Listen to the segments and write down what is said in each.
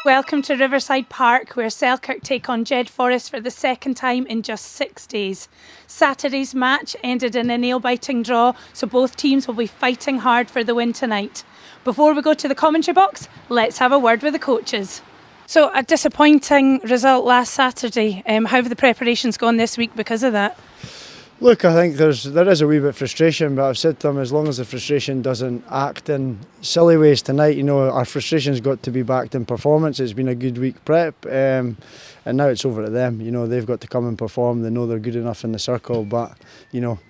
Welcome to Riverside Park, where Selkirk take on Jedforest for the second time in just 6 days. Saturday's match ended in a nail-biting draw, so both teams will be fighting hard for the win tonight. Before we go to the commentary box, let's have a word with the coaches. So, a disappointing result last Saturday. How have the preparations gone this week because of that? Look, I think there is a wee bit of frustration, but I've said to them, as long as the frustration doesn't act in silly ways tonight, our frustration's got to be backed in performance. It's been a good week prep, and now it's over to them. They've got to come and perform. They know they're good enough in the circle, but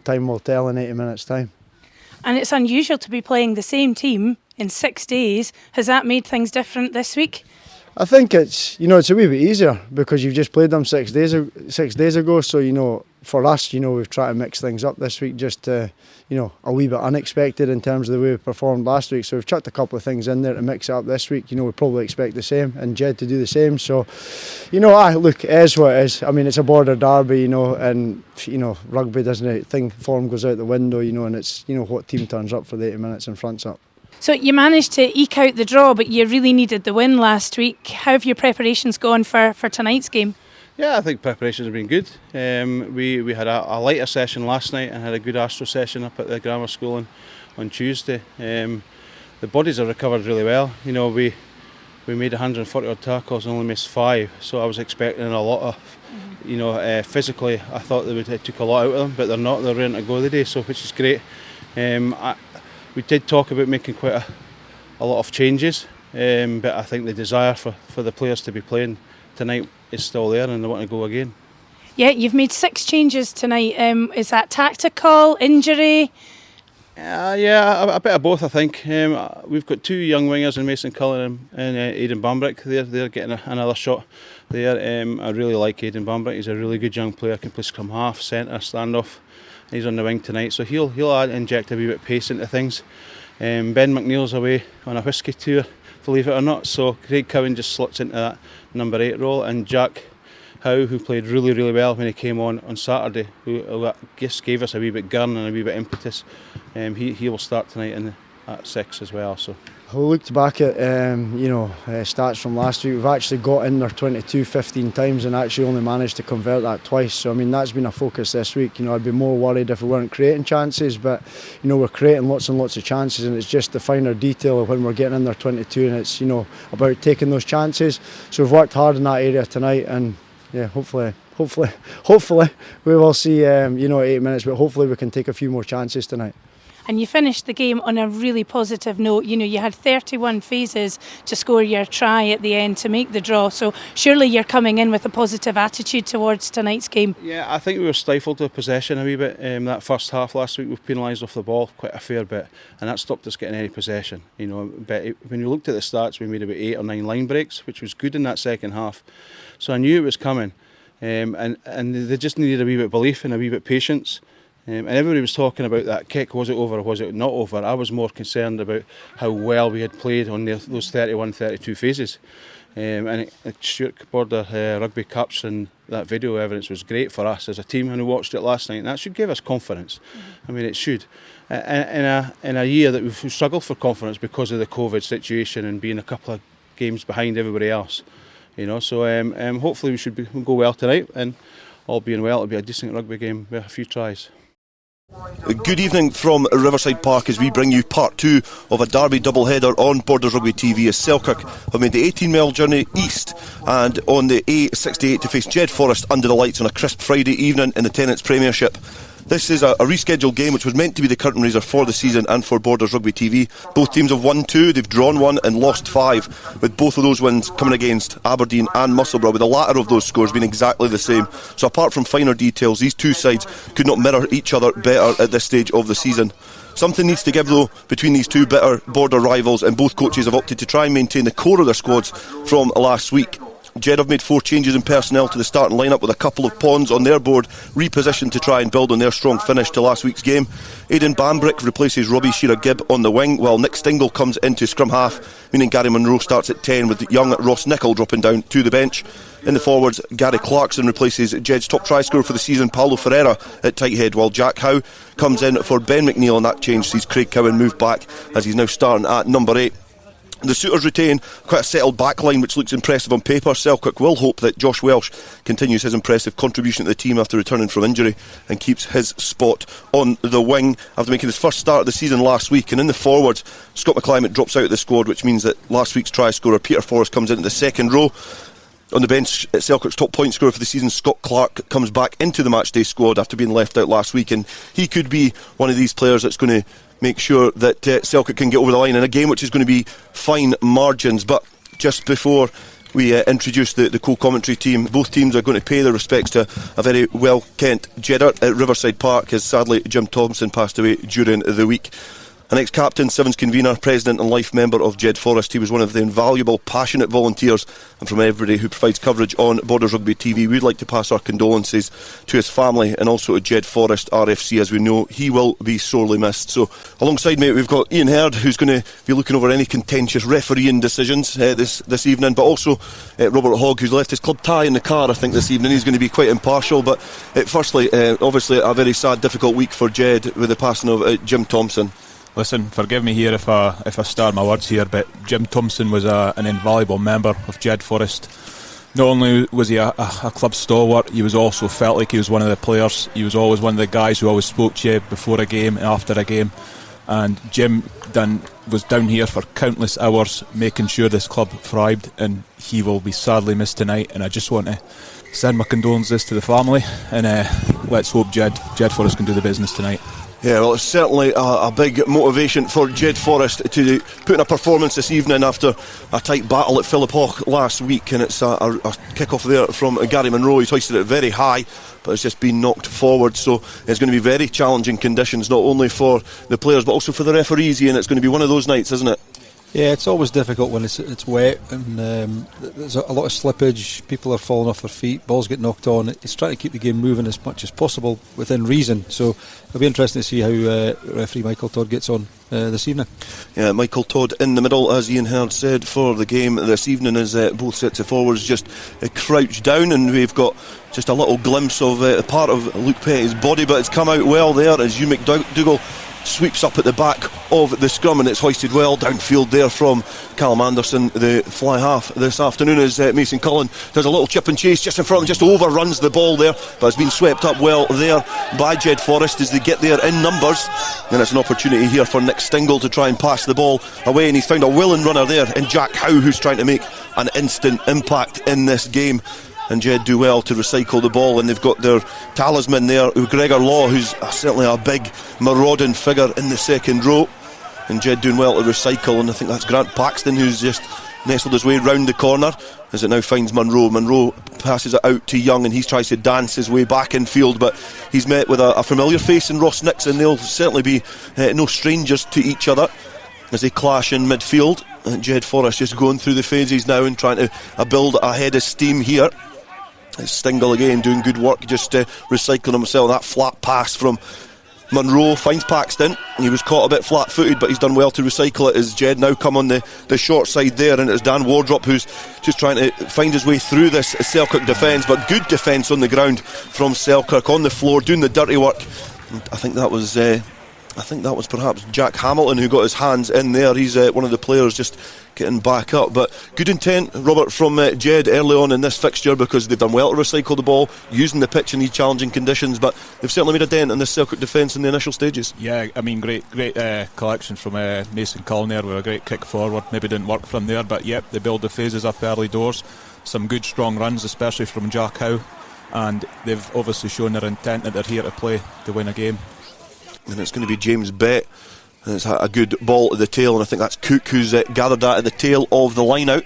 time will tell in 80 minutes' time. And it's unusual to be playing the same team in 6 days. Has that made things different this week? I think it's a wee bit easier because you've just played them 6 days ago. So for us, we've tried to mix things up this week just to, a wee bit unexpected in terms of the way we performed last week. So we've chucked a couple of things in there to mix it up this week. We probably expect the same and Jed to do the same. So, look, it is what it is. I mean, it's a border derby, and rugby doesn't think form goes out the window, and it's what team turns up for the 80 minutes and fronts up. So you managed to eke out the draw, but you really needed the win last week. How have your preparations gone for tonight's game? Yeah, I think preparations have been good. We had a lighter session last night and had a good Astro session up at the grammar school on Tuesday. The bodies have recovered really well. We made 140 odd tackles and only missed 5, so I was expecting a lot of. Physically, I thought they took a lot out of them, but they're not. They're ready to go today, so which is great. We did talk about making quite a lot of changes, but I think the desire for the players to be playing tonight is still there and they want to go again. Yeah, you've made 6 changes tonight. Is that tactical, injury? A bit of both, I think. We've got 2 young wingers in Mason Cullen and Aidan Bambrick. They're getting another shot there. I really like Aidan Bambrick. He's a really good young player, can play scrum half, centre, standoff. He's on the wing tonight, so he'll inject a wee bit of pace into things. Ben McNeil's away on a whisky tour, believe it or not, so Craig Cowan just slots into that number 8 role, and Jack Howe, who played really, really well when he came on Saturday, who just gave us a wee bit gurn and a wee bit impetus, he will start tonight at 6 as well. So. We looked back at stats from last week. We've actually got in there 22 15 times and actually only managed to convert that twice. So that's been a focus this week. I'd be more worried if we weren't creating chances, but we're creating lots and lots of chances, and it's just the finer detail of when we're getting in there 22, and it's about taking those chances. So we've worked hard in that area tonight, and yeah, hopefully we will see 8 minutes, but hopefully we can take a few more chances tonight. And you finished the game on a really positive note. You had 31 phases to score your try at the end to make the draw. So surely you're coming in with a positive attitude towards tonight's game. Yeah, I think we were stifled with possession a wee bit. That first half last week, we penalised off the ball quite a fair bit, and that stopped us getting any possession. But when you looked at the stats, we made about 8 or 9 line breaks, which was good in that second half. So I knew it was coming, and they just needed a wee bit of belief and a wee bit of patience. And everybody was talking about that kick, was it over or was it not over? I was more concerned about how well we had played on those 31, 32 phases. And Stuart Border Rugby capturing that video evidence was great for us as a team when we watched it last night, and that should give us confidence. I mean, it should. In a year that we've struggled for confidence because of the COVID situation and being a couple of games behind everybody else. So hopefully we'll go well tonight, and all being well, it'll be a decent rugby game with a few tries. Good evening from Riverside Park as we bring you part 2 of a derby doubleheader on Borders Rugby TV as Selkirk have made the 18-mile journey east and on the A68 to face Jedforest under the lights on a crisp Friday evening in the Tennent's Premiership. This is a rescheduled game which was meant to be the curtain raiser for the season and for Borders Rugby TV. Both teams have won 2, they've drawn 1 and lost 5, with both of those wins coming against Aberdeen and Musselburgh, with the latter of those scores being exactly the same. So apart from finer details, these two sides could not mirror each other better at this stage of the season. Something needs to give though between these two bitter border rivals, and both coaches have opted to try and maintain the core of their squads from last week. Jed have made 4 changes in personnel to the starting lineup, with a couple of pawns on their board repositioned to try and build on their strong finish to last week's game. Aidan Bambrick replaces Robbie Shearer-Gibb on the wing, while Nick Stingle comes into scrum half, meaning Gary Munro starts at 10, with young Ross Nichol dropping down to the bench. In the forwards, Gary Clarkson replaces Jed's top try scorer for the season, Paulo Ferreira, at tight head, while Jack Howe comes in for Ben McNeil, and that change sees Craig Cowan move back as he's now starting at number 8. The Suitors retain quite a settled backline, which looks impressive on paper. Selkirk will hope that Josh Welsh continues his impressive contribution to the team after returning from injury and keeps his spot on the wing after making his first start of the season last week. And in the forwards, Scott McClimate drops out of the squad, which means that last week's try scorer Peter Forrest comes into the second row. On the bench, Selkirk's top point scorer for the season, Scott Clark, comes back into the matchday squad after being left out last week, and he could be one of these players that's going to make sure that Selkirk can get over the line in a game which is going to be fine margins. But just before we introduce the co-commentary team, both teams are going to pay their respects to a very well-kent Jedder at Riverside Park, as sadly Jim Thompson passed away during the week. An ex-captain, Sevens convener, president and life member of Jedforest, he was one of the invaluable, passionate volunteers, and from everybody who provides coverage on Borders Rugby TV, we'd like to pass our condolences to his family and also to Jedforest RFC, as we know he will be sorely missed. So alongside me we've got Iain Heard, who's going to be looking over any contentious refereeing decisions this evening, but also Robert Hogg, who's left his club tie in the car I think this evening. He's going to be quite impartial, but firstly, obviously a very sad, difficult week for Jed with the passing of Jim Thompson. Listen, forgive me here if I star my words here, but Jim Thompson was an invaluable member of Jedforest. Not only was he a club stalwart, he was also felt like he was one of the players. He was always one of the guys who always spoke to you before a game and after a game. And Jim was down here for countless hours making sure this club thrived, and he will be sadly missed tonight. And I just want to send my condolences to the family, and let's hope Jedforest can do the business tonight. Yeah, well, it's certainly a big motivation for Jedforest to put in a performance this evening after a tight battle at Philiphaugh last week, and it's a kick-off there from Gary Munro. He's hoisted it very high, but it's just been knocked forward, so it's going to be very challenging conditions, not only for the players but also for the referees, and it's going to be one of those nights, isn't it? Yeah, it's always difficult when it's wet, and there's a lot of slippage. People are falling off their feet, balls get knocked on. It's trying to keep the game moving as much as possible within reason. So it'll be interesting to see how referee Michael Todd gets on this evening. Yeah, Michael Todd in the middle, as Iain Heard said, for the game this evening, as both sets of forwards just crouched down, and we've got just a little glimpse of a part of Luke Petty's body, but it's come out well there as Hugh McDougall sweeps up at the back of the scrum, and it's hoisted well downfield there from Callum Anderson, the fly half this afternoon, as Mason Cullen does a little chip and chase just in front, just overruns the ball there, but it's been swept up well there by Jedforest as they get there in numbers. And it's an opportunity here for Nick Stingle to try and pass the ball away, and he's found a willing runner there in Jack Howe, who's trying to make an instant impact in this game. And Jed do well to recycle the ball, and they've got their talisman there, Gregor Law, who's certainly a big marauding figure in the second row, and Jed doing well to recycle, and I think that's Grant Paxton who's just nestled his way round the corner as it now finds Munro passes it out to Young, and he tries to dance his way back in field, but he's met with a familiar face in Ross Nixon. They'll certainly be no strangers to each other as they clash in midfield. And Jedforest just going through the phases now and trying to build a head of steam here. Stingle again doing good work, just recycling himself. That flat pass from Munro finds Paxton. He was caught a bit flat-footed, but he's done well to recycle it as Jed now come on the short side there, and it's Dan Wardrop who's just trying to find his way through this Selkirk defence, but good defence on the ground from Selkirk, on the floor doing the dirty work. I think that was perhaps Jack Hamilton who got his hands in there. He's one of the players just getting back up, but good intent, Robert, from Jed early on in this fixture, because they've done well to recycle the ball using the pitch in these challenging conditions, but they've certainly made a dent in this Selkirk defence in the initial stages. Yeah, I mean, great collection from Mason Cullen there with a great kick forward. Maybe didn't work from there, but yep, they build the phases up early doors. Some good strong runs, especially from Jack Howe, and they've obviously shown their intent that they're here to play to win a game. And it's going to be James Bett, and it's a good ball to the tail, and I think that's Cook who's gathered that at the tail of the line out,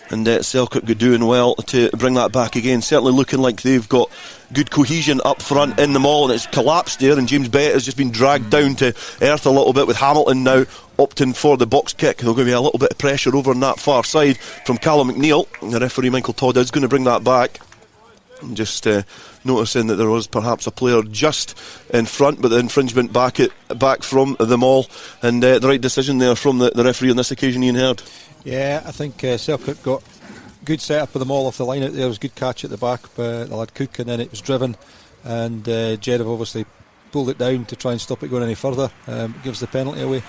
and Selkirk doing well to bring that back again, certainly looking like they've got good cohesion up front in the maul, and it's collapsed there, and James Bett has just been dragged down to earth a little bit, with Hamilton now opting for the box kick. There'll going to be a little bit of pressure over on that far side from Callum McNeil, and the referee Michael Todd is going to bring that back. Just noticing that there was perhaps a player just in front, but the infringement back from the maul, and the right decision there from the referee on this occasion, Iain Heard. Yeah, I think Selkirk got good set up with the maul off the line out there. It was good catch at the back by the lad Cook, and then it was driven, and Jed have obviously pulled it down to try and stop it going any further. Gives the penalty away,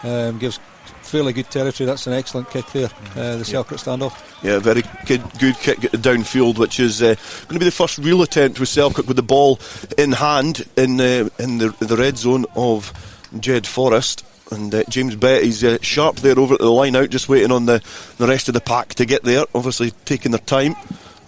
gives fairly good territory. That's an excellent kick there, the Selkirk standoff. Yeah, very good kick downfield, which is going to be the first real attempt with Selkirk with the ball in hand in the red zone of Jedforest. And James Betty's sharp there over at the line out, just waiting on the rest of the pack to get there, obviously taking their time.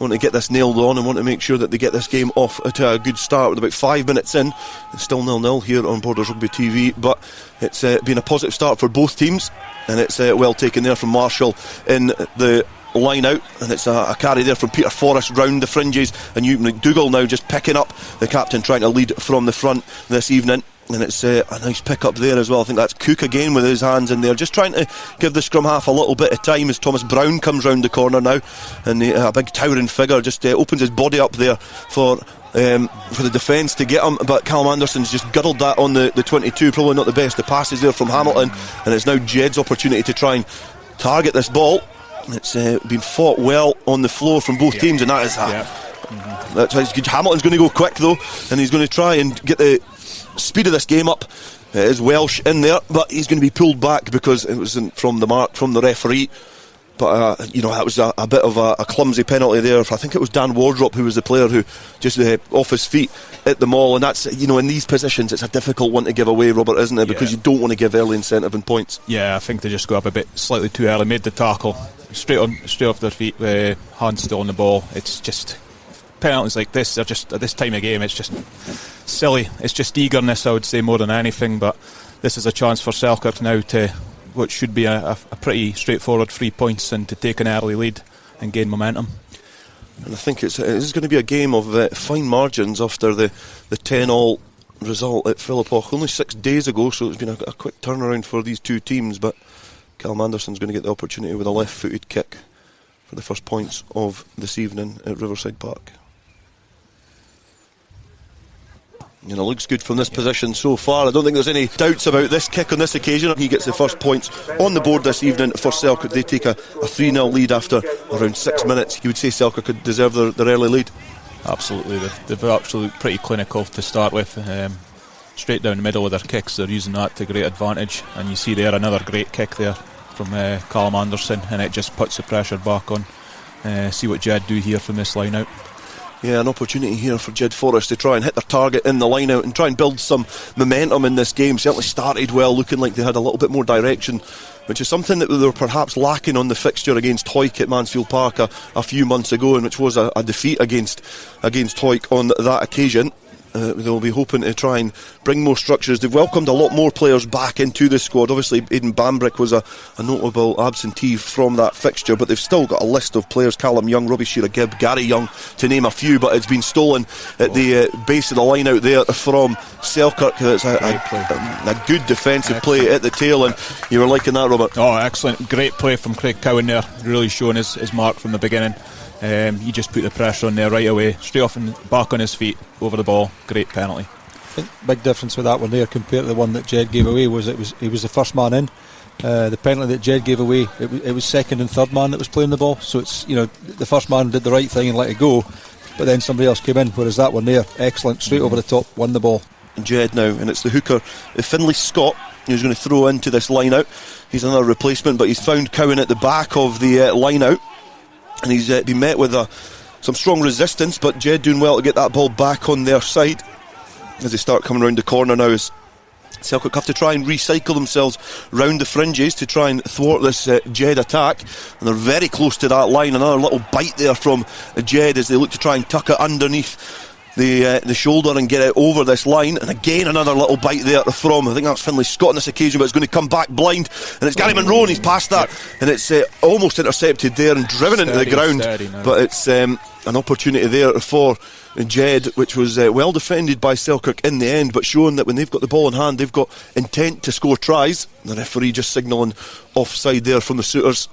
Want to get this nailed on and want to make sure that they get this game off to a good start. With about 5 minutes in, it's still 0-0 here on Borders Rugby TV, but it's been a positive start for both teams, and it's well taken there from Marshall in the line out, and it's a carry there from Peter Forrest round the fringes, and Hugh McDougall now just picking up, the captain trying to lead from the front this evening. And it's a nice pick up there as well. I think that's Cook again with his hands in there, just trying to give the scrum half a little bit of time as Thomas Brown comes round the corner now, and a big towering figure just opens his body up there for the defence to get him, but Callum Anderson's just girdled that on the 22. Probably not the best of passes there from Hamilton, and it's now Jed's opportunity to try and target this ball. It's been fought well on the floor from both teams, and that is that's good. Hamilton's going to go quick though, and he's going to try and get the speed of this game up. It is Welsh in there, but he's going to be pulled back because it wasn't from the mark from the referee. But that was a bit of a clumsy penalty there. I think it was Dan Wardrop who was the player who just off his feet hit them all, and that's, in these positions it's a difficult one to give away, Robert, isn't it? Because you don't want to give early incentive and points. Yeah, I think they just got up a bit slightly too early, made the tackle straight off their feet with hands still on the ball. It's just penalties like this are just, at this time of game, it's just silly. It's just eagerness, I would say, more than anything. But this is a chance for Selkirk now to what should be a pretty straightforward 3 points, and to take an early lead and gain momentum. And I think it is going to be a game of fine margins after the 10-all result at Philiphaugh only 6 days ago, so it's been a quick turnaround for these two teams. But Callum Anderson's going to get the opportunity with a left-footed kick for the first points of this evening at Riverside Park. It looks good from this position so far. I don't think there's any doubts about this kick on this occasion. He gets the first points on the board this evening for Selkirk. They take a 3-0 lead after around 6 minutes. You would say Selkirk could deserve their early lead? Absolutely. They've actually pretty clinical to start with. Straight down the middle with their kicks, they're using that to great advantage. And you see there another great kick there from Callum Anderson, and it just puts the pressure back on. See what Jed do here from this line out. Yeah, an opportunity here for Jedforest to try and hit their target in the line out and try and build some momentum in this game. Certainly started well, looking like they had a little bit more direction, which is something that they were perhaps lacking on the fixture against Hawick at Mansfield Park a few months ago, and which was a defeat against Hawick on that occasion. They'll be hoping to try and bring more structures. They've welcomed a lot more players back into the squad. Obviously Aidan Bambrick was a notable absentee from that fixture, but they've still got a list of players: Callum Young, Robbie Shearer-Gibb, Gary Young, to name a few. But it's been stolen at the base of the line out there from Selkirk. It's a good defensive play at the tail, and you were liking that, Robert? Oh, excellent. Great play from Craig Cowan there, really showing his mark from the beginning. He just put the pressure on there right away, straight off and back on his feet over the ball. Great penalty. I think big difference with that one there compared to the one that Jed gave away was he was the first man in. The penalty that Jed gave away, it was second and third man that was playing the ball, so it's, the first man did the right thing and let it go, but then somebody else came in, whereas that one there, excellent, straight over the top, won the ball. Jed now, and it's the hooker Finlay Scott who's going to throw into this line out. He's another replacement, but he's found Cowan at the back of the line out, and he's been met with some strong resistance, but Jed doing well to get that ball back on their side as they start coming round the corner now. As Selkirk have to try and recycle themselves round the fringes to try and thwart this Jed attack, and they're very close to that line. Another little bite there from Jed as they look to try and tuck it underneath the shoulder and get it over this line, and again another little bite there from, I think that's Finlay Scott on this occasion, but it's going to come back blind, and it's Gary Monroe, and he's past that, and it's almost intercepted there and driven into the ground, but it's an opportunity there for Jed, which was well defended by Selkirk in the end, but showing that when they've got the ball in hand, they've got intent to score tries. The referee just signalling offside there from the suitors,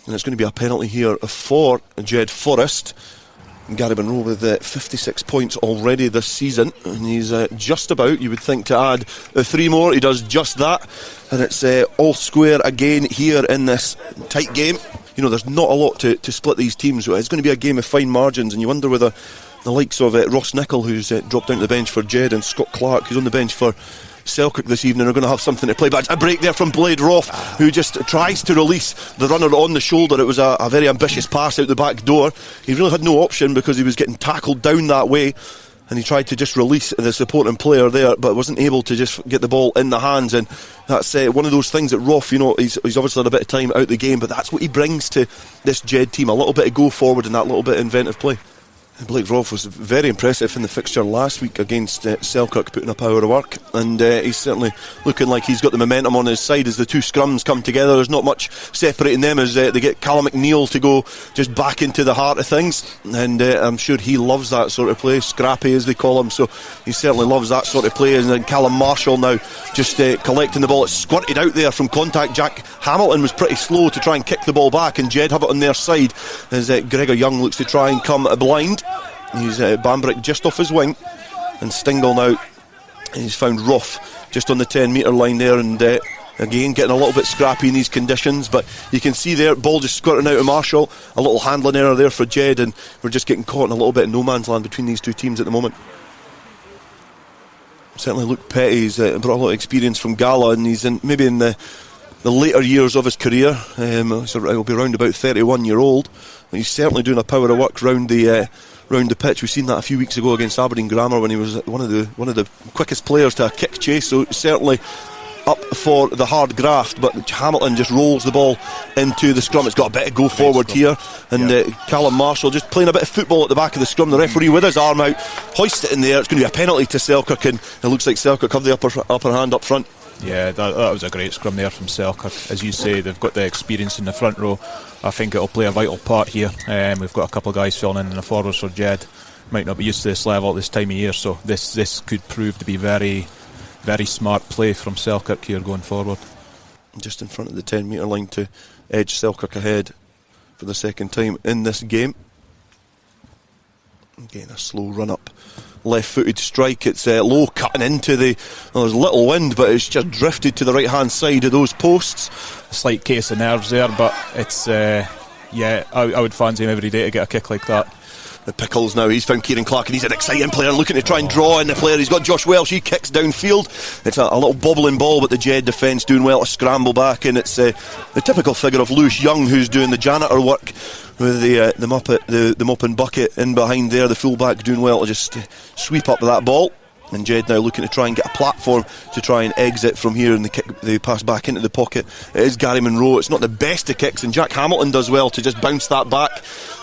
and it's going to be a penalty here for Jedforest. Gary Monroe with 56 points already this season, and he's just about, you would think, to add 3 more. He does just that, and it's all square again here in this tight game. There's not a lot to split these teams. It's going to be a game of fine margins, and you wonder whether the likes of Ross Nichol, who's dropped down to the bench for Jed, and Scott Clark, who's on the bench for Selkirk this evening are going to have something to play. But a break there from Blade Roth, who just tries to release the runner on the shoulder. It was a very ambitious pass out the back door. He really had no option because he was getting tackled down that way, and he tried to just release the supporting player there, but wasn't able to just get the ball in the hands. And that's one of those things that Roth, he's obviously had a bit of time out the game, but that's what he brings to this Jed team, a little bit of go forward and that little bit of inventive play. Blake Roth was very impressive in the fixture last week against Selkirk, putting a power of work, and he's certainly looking like he's got the momentum on his side as the two scrums come together. There's not much separating them as they get Callum McNeil to go just back into the heart of things, and I'm sure he loves that sort of play, scrappy as they call him, so he certainly loves that sort of play. And then Callum Marshall now just collecting the ball. It's squirted out there from contact. Jack Hamilton was pretty slow to try and kick the ball back, and Jed have it on their side as Gregor Young looks to try and come blind. He's Bambrick just off his wing, and Stingle now, he's found Roth just on the 10 metre line there, and again getting a little bit scrappy in these conditions, but you can see there, ball just squirting out of Marshall, a little handling error there for Jed, and we're just getting caught in a little bit of no man's land between these two teams at the moment. Certainly Luke Petty's brought a lot of experience from Gala, and he's maybe in the later years of his career. He'll be around about 31 year old. He's certainly doing a power of work round the pitch. We've seen that a few weeks ago against Aberdeen Grammar when he was one of the quickest players to a kick chase, so certainly up for the hard graft. But Hamilton just rolls the ball into the scrum. It's got a bit of go forward here, and Callum Marshall just playing a bit of football at the back of the scrum. The referee with his arm out hoists it in there. It's going to be a penalty to Selkirk, and it looks like Selkirk have the upper hand up front. Yeah, that was a great scrum there from Selkirk. As you say, they've got the experience in the front row. I think it'll play a vital part here. We've got a couple of guys filling in the forwards for Jed. Might not be used to this level at this time of year, so this could prove to be very, very smart play from Selkirk here going forward. Just in front of the 10 metre line to edge Selkirk ahead for the second time in this game. Again, a slow run up, left-footed strike. It's low, cutting into there's little wind, but it's just drifted to the right-hand side of those posts. A slight case of nerves there, but it's I would fancy him every day to get a kick like that. The Pickles now, he's found Kieran Clark, and he's an exciting player looking to try and draw in the player. He's got Josh Welsh, he kicks downfield. It's a little bobbling ball, but the Jed defence doing well to scramble back, and it's the typical figure of Lewis Young, who's doing the janitor work with the mop and bucket in behind there. The fullback doing well to just sweep up that ball, and Jed now looking to try and get a platform to try and exit from here, and they pass back into the pocket. It is Gary Monroe. It's not the best of kicks, and Jack Hamilton does well to just bounce that back,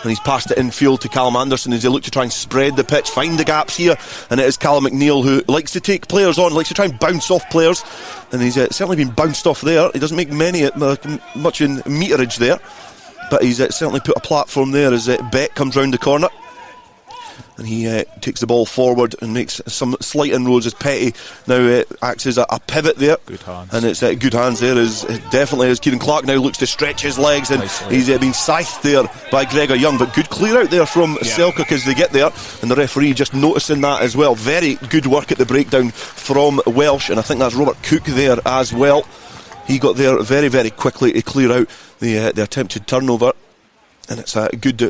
and he's passed it infield to Callum Anderson as they look to try and spread the pitch, find the gaps here, and it is Callum McNeil who likes to take players on, likes to try and bounce off players, and he's certainly been bounced off there. He doesn't make much in meterage there, but he's certainly put a platform there as Beck comes round the corner, and he takes the ball forward and makes some slight inroads as Petty now acts as a pivot there. Good hands. And it's good hands there definitely as Kieran Clark now looks to stretch his legs, and he's been scythed there by Gregor Young, but good clear out there from Selkirk as they get there, and the referee just noticing that as well. Very good work at the breakdown from Welsh, and I think that's Robert Cook there as well. He got there very, very quickly to clear out the attempted turnover. And it's a good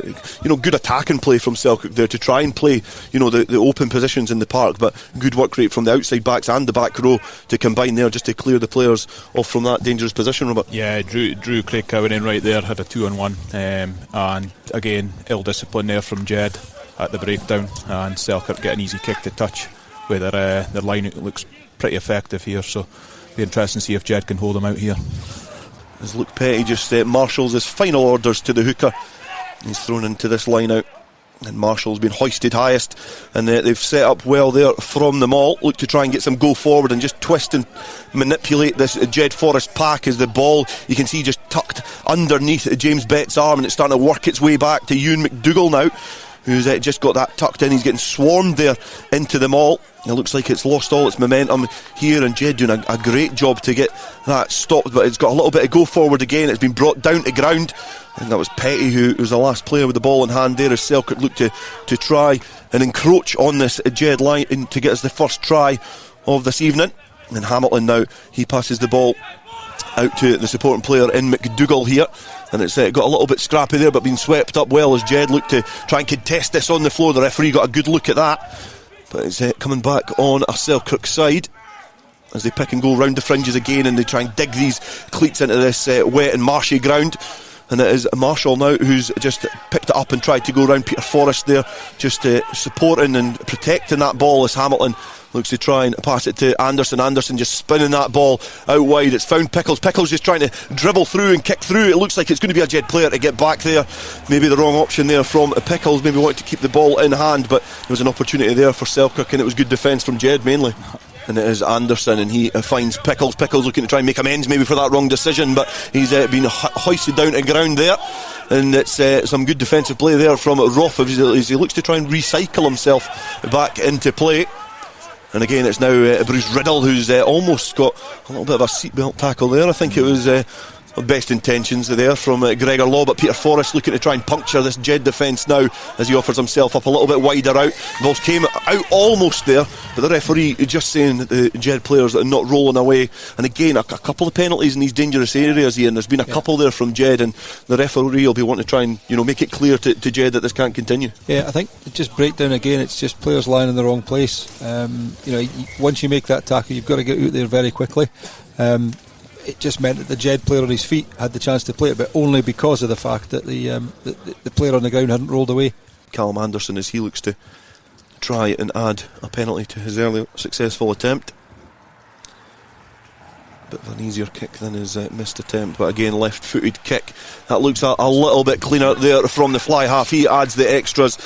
attacking play from Selkirk there to try and play, the open positions in the park, but good work rate from the outside backs and the back row to combine there just to clear the players off from that dangerous position, Robert. Yeah, Drew Craig Cowan in right there, had a 2-on-1, and again, ill discipline there from Jed at the breakdown, and Selkirk get an easy kick to touch, where their line looks pretty effective here, so it'll be interesting to see if Jed can hold them out here. As Luke Petty just marshals his final orders to the hooker. He's thrown into this line out, and Marshall's been hoisted highest, and they've set up well there from the maul. Look to try and get some go forward and just twist and manipulate this Jedforest pack as the ball, you can see, just tucked underneath James Bett's arm, and it's starting to work its way back to Ewan McDougall now, who's just got that tucked in. He's getting swarmed there into the maul. It looks like it's lost all its momentum here, and Jed doing a great job to get that stopped, but it's got a little bit of go forward again. It's been brought down to ground, and that was Petty who was the last player with the ball in hand there as Selkirk looked to try and encroach on this Jed line to get us the first try of this evening. And Hamilton now, he passes the ball out to the supporting player in McDougall here, and it's got a little bit scrappy there, but been swept up well as Jed looked to try and contest this on the floor. The referee got a good look at that, but it's coming back on a Selkirk side, as they pick and go round the fringes again, and they try and dig these cleats into this wet and marshy ground. And it is Marshall now who's just picked it up and tried to go round Peter Forrest there, just supporting and protecting that ball as Hamilton looks to try and pass it to Anderson. Anderson just spinning that ball out wide. It's found Pickles. Pickles just trying to dribble through and kick through. It looks like it's going to be a Jed player to get back there. Maybe the wrong option there from Pickles. Maybe wanted to keep the ball in hand, but there was an opportunity there for Selkirk, and it was good defence from Jed mainly. And it is Anderson, and he finds Pickles. Pickles looking to try and make amends maybe for that wrong decision, but he's been hoisted down to ground there. And it's some good defensive play there from Roth as he looks to try and recycle himself back into play. And again, it's now Bruce Riddle who's almost got a little bit of a seatbelt tackle there. I think it was best intentions there from Gregor Law, but Peter Forrest looking to try and puncture this Jed defence now as he offers himself up a little bit wider out. The balls came out almost there, but the referee just saying that the Jed players are not rolling away. And again, a couple of penalties in these dangerous areas, Ian. There's been a couple there from Jed, and the referee will be wanting to try and make it clear to Jed that this can't continue. Yeah, I think just breakdown again. It's just players lying in the wrong place. Once you make that tackle, you've got to get out there very quickly. It just meant that the Jed player on his feet had the chance to play it, but only because of the fact that the player on the ground hadn't rolled away. Callum Anderson, as he looks to try and add a penalty to his early successful attempt. Bit of an easier kick than his missed attempt, but again, left-footed kick. That looks a little bit cleaner there from the fly half. He adds the extras.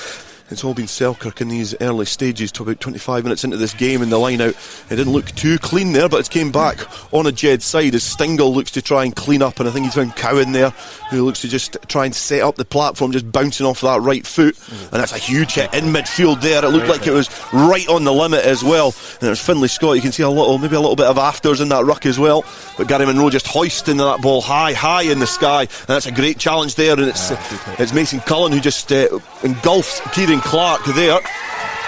It's all been Selkirk in these early stages to about 25 minutes into this game, and the line out, it didn't look too clean there, but it's came back on a Jed side as Stingle looks to try and clean up, and I think he's found Cowan there who looks to just try and set up the platform, just bouncing off that right foot, and that's a huge hit in midfield there. It looked like it was right on the limit as well, and it was Finlay Scott. You can see maybe a little bit of afters in that ruck as well, but Gary Monroe just hoisting that ball high in the sky, and that's a great challenge there, and it's Mason Cullen who just engulfs Kieran Clark there,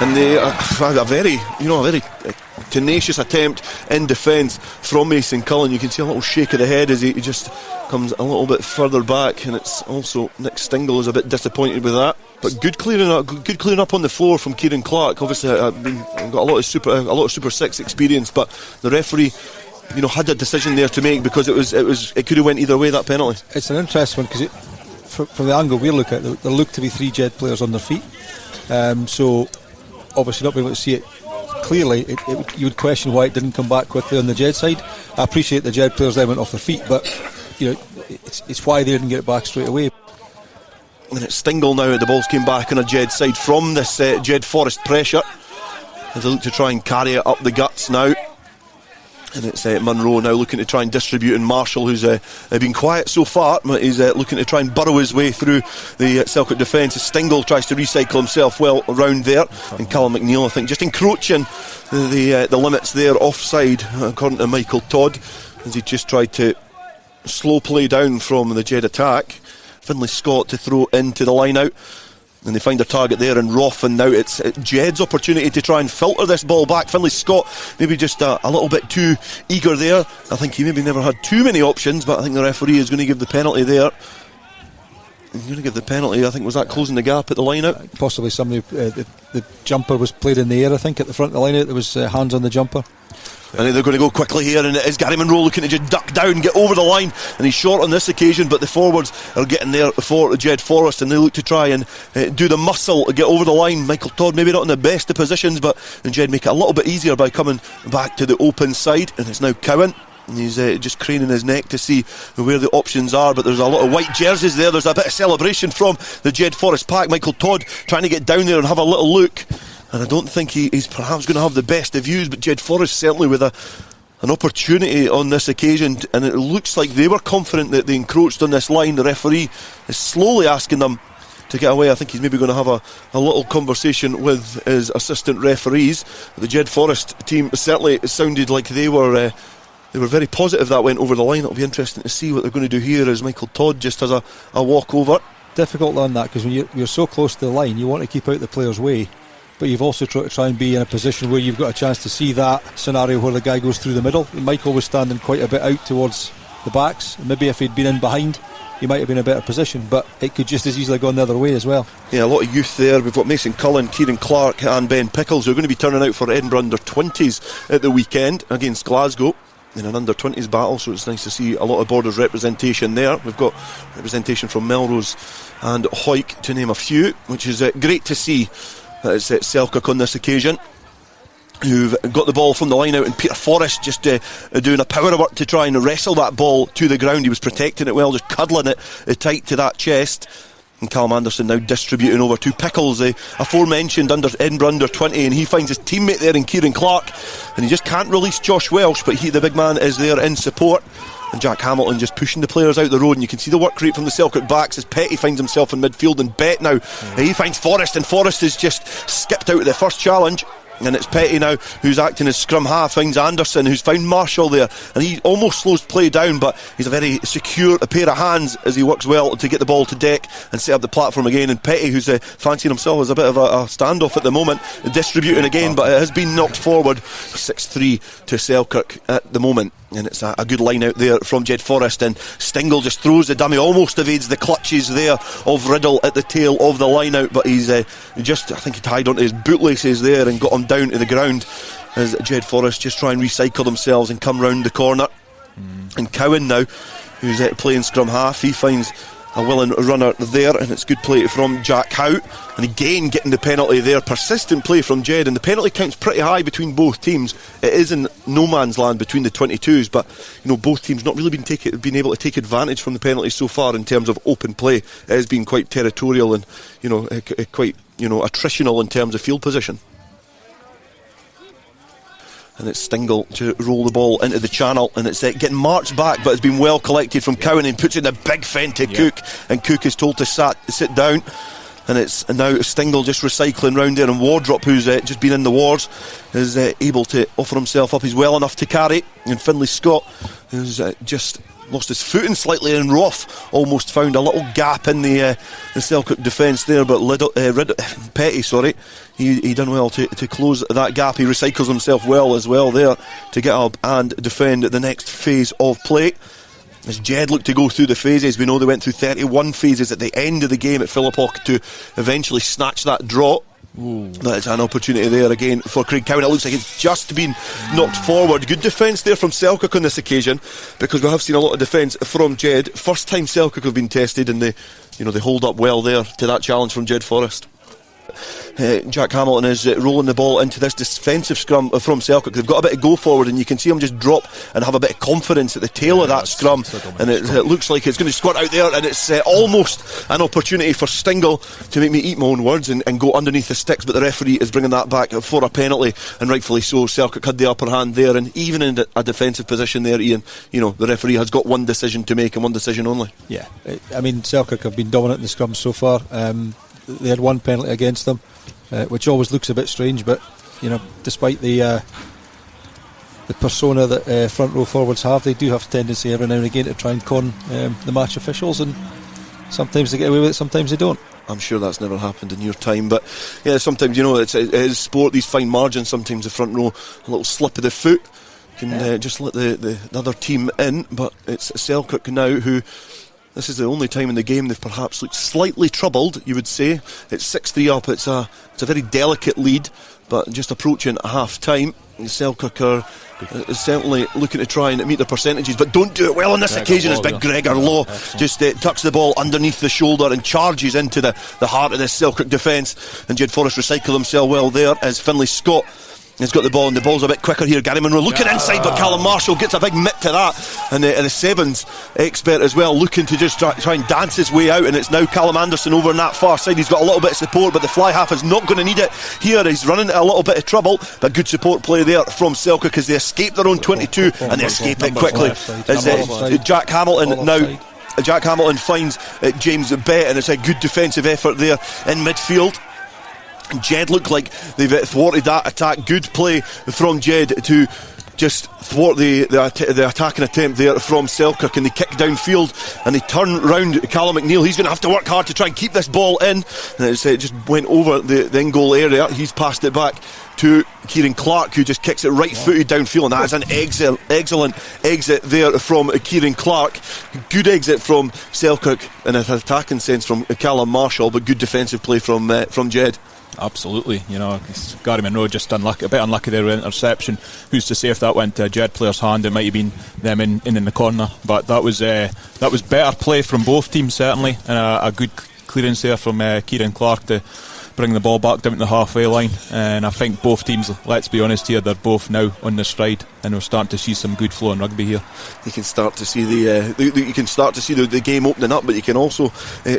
and they had a very tenacious attempt in defence from Mason Cullen. You can see a little shake of the head as he just comes a little bit further back, and it's also Nick Stingle is a bit disappointed with that. But good clearing up on the floor from Kieran Clark. Obviously, I've got a lot of Super 6 experience, but the referee had a decision there to make, because it could have went either way, that penalty. It's an interesting one because from the angle we look at, there look to be three Jed players on their feet. So obviously not being able to see it clearly, you would question why it didn't come back quickly on the Jed side. I appreciate the Jed players then went off their feet, but it's why they didn't get it back straight away. And it's Stingle now. The balls came back on a Jed side from this Jed Forest pressure as they look to try and carry it up the guts now. And it's Monroe now looking to try and distribute, and Marshall, who's been quiet so far, but he's looking to try and burrow his way through the Selkirk defence as Stingle tries to recycle himself well around there, and Callum McNeil, I think, just encroaching the limits there offside, according to Michael Todd, as he just tried to slow play down from the Jed attack. Finlay Scott to throw into the line out, and they find their target there in Roth, and now it's Jed's opportunity to try and filter this ball back. Finlay Scott maybe just a little bit too eager there. I think he maybe never had too many options, but I think the referee is going to give the penalty there. He's going to give the penalty. I think, was that closing the gap at the line out? Possibly somebody, the jumper was played in the air, I think, at the front of the line out. There was hands on the jumper. And they're going to go quickly here, and it is Gary Monroe looking to just duck down, get over the line, and he's short on this occasion, but the forwards are getting there for Jed Forest, and they look to try and do the muscle, get over the line. Michael Todd maybe not in the best of positions, but Jed make it a little bit easier by coming back to the open side, and it's now Cowan. And he's just craning his neck to see where the options are, but there's a lot of white jerseys there. There's a bit of celebration from the Jed Forest pack. Michael Todd trying to get down there and have a little look, and I don't think he's perhaps going to have the best of views, but Jed Forest certainly with an opportunity on this occasion, and it looks like they were confident that they encroached on this line. The referee is slowly asking them to get away. I think he's maybe going to have a little conversation with his assistant referees. The Jed Forest team certainly sounded like they were very positive that went over the line. It'll be interesting to see what they're going to do here as Michael Todd just has a walk over. Difficult on that, because when you're so close to the line, you want to keep out the player's way, but you've also tried to try and be in a position where you've got a chance to see that scenario where the guy goes through the middle. Michael was standing quite a bit out towards the backs. Maybe if he'd been in behind, he might have been in a better position, but it could just as easily gone the other way as well. Yeah, a lot of youth there. We've got Mason Cullen, Kieran Clark and Ben Pickles who are going to be turning out for Edinburgh under-20s at the weekend against Glasgow in an under-20s battle, so it's nice to see a lot of Borders representation there. We've got representation from Melrose and Hawick, to name a few, which is great to see. It's Selkirk on this occasion who've got the ball from the line out, and Peter Forrest just doing a power of work to try and wrestle that ball to the ground. He was protecting it well, just cuddling it tight to that chest. And Callum Anderson now distributing over to Pickles, aforementioned Edinburgh under-20, and he finds his teammate there in Kieran Clark, and he just can't release Josh Welsh, but the big man is there in support. And Jack Hamilton just pushing the players out the road, and you can see the work rate from the Selkirk backs as Petty finds himself in midfield, and Bet now he finds Forrest, and Forrest has just skipped out of the first challenge. And it's Petty now who's acting as scrum half, finds Anderson who's found Marshall there, and he almost slows play down, but he's a very secure pair of hands as he works well to get the ball to deck and set up the platform again. And Petty, who's fancying himself as a bit of a standoff at the moment, distributing again, but it has been knocked forward. 6-3 to Selkirk at the moment. And it's a good line out there from Jedforest, and Stingle just throws the dummy, almost evades the clutches there of Riddle at the tail of the line out, but he's I think he tied onto his bootlaces there and got him down to the ground as Jedforest just try and recycle themselves and come round the corner. And Cowan now, who's playing scrum half, he finds a willing runner there, and it's good play from Jack Howe, and again getting the penalty there. Persistent play from Jed, and the penalty count's pretty high between both teams. It is in no man's land between the 22s, but both teams not really been able to take advantage from the penalties so far in terms of open play. It has been quite territorial and quite attritional in terms of field position. And it's Stingle to roll the ball into the channel, and it's getting marched back, but it's been well collected from Cowan, and puts in a big fend to Cook, and Cook is told to sit down. And it's now Stingle just recycling round there, and Wardrop, who's just been in the wars, is able to offer himself up. He's well enough to carry, and Finlay Scott, who's just lost his footing slightly, and Roth almost found a little gap in the Selkirk defence there, but Petty, he done well to close that gap. He recycles himself well as well there to get up and defend the next phase of play. As Jed looked to go through the phases, we know they went through 31 phases at the end of the game at Philiphaugh to eventually snatch that draw. That's an opportunity there again for Craig Cowan. It looks like it's just been knocked forward. Good defence there from Selkirk on this occasion, because we have seen a lot of defence from Jed. First time Selkirk have been tested, and they hold up well there to that challenge from Jedforest. Jack Hamilton is rolling the ball into this defensive scrum from Selkirk. They've got a bit of go forward, and you can see him just drop and have a bit of confidence at the tail of that scrum, and it looks like it's going to squirt out there, and it's almost an opportunity for Stingle to make me eat my own words and go underneath the sticks, but the referee is bringing that back for a penalty, and rightfully so. Selkirk had the upper hand there, and even in a defensive position there, Ian, the referee has got one decision to make, and one decision only. Yeah, I mean, Selkirk have been dominant in the scrum so far. They had one penalty against them, which always looks a bit strange, but despite the persona that front row forwards have, they do have a tendency every now and again to try and con the match officials, and sometimes they get away with it, sometimes they don't. I'm sure that's never happened in your time, but yeah, sometimes it is sport, these fine margins. Sometimes the front row, a little slip of the foot can just let the other team in, but it's Selkirk now who, this is the only time in the game they've perhaps looked slightly troubled, you would say. It's 6-3 up, it's a very delicate lead, but just approaching half time. Selkirk are certainly looking to try and meet their percentages, but don't do it well on this occasion as big Gregor Lowe just tucks the ball underneath the shoulder and charges into the heart of this Selkirk defence, and Jedforest recycle himself well there as Finlay Scott has got the ball, and the ball's a bit quicker here. Gary Munro looking inside, but Callum Marshall gets a big mitt to that, and the Sevens expert as well looking to just try and dance his way out, and it's now Callum Anderson over on that far side. He's got a little bit of support, but the fly half is not going to need it here. He's running into a little bit of trouble, but good support play there from Selkirk as they escape their own 22, and they escape it quickly as Jack Hamilton now. Jack Hamilton finds James Bett, and it's a good defensive effort there in midfield. Jed look like they've thwarted that attack. Good play from Jed to just thwart the attacking attempt there from Selkirk, and they kick downfield and they turn round Callum McNeil. He's going to have to work hard to try and keep this ball in, and it just went over the in goal area. He's passed it back to Kieran Clark, who just kicks it right-footed downfield, and that's an excellent exit there from Kieran Clark. Good exit from Selkirk in an attacking sense from Callum Marshall, but good defensive play from Jed. Absolutely, Gary Monroe just a bit unlucky there with interception. Who's to say if that went to a Jed player's hand, it might have been them in the corner. But that was better play from both teams certainly, and a good clearance there from Kieran Clark to bring the ball back down to the halfway line. And I think both teams, let's be honest here, they're both now on the stride, and we're starting to see some good flow in rugby here. You can start to see the game opening up, but you can also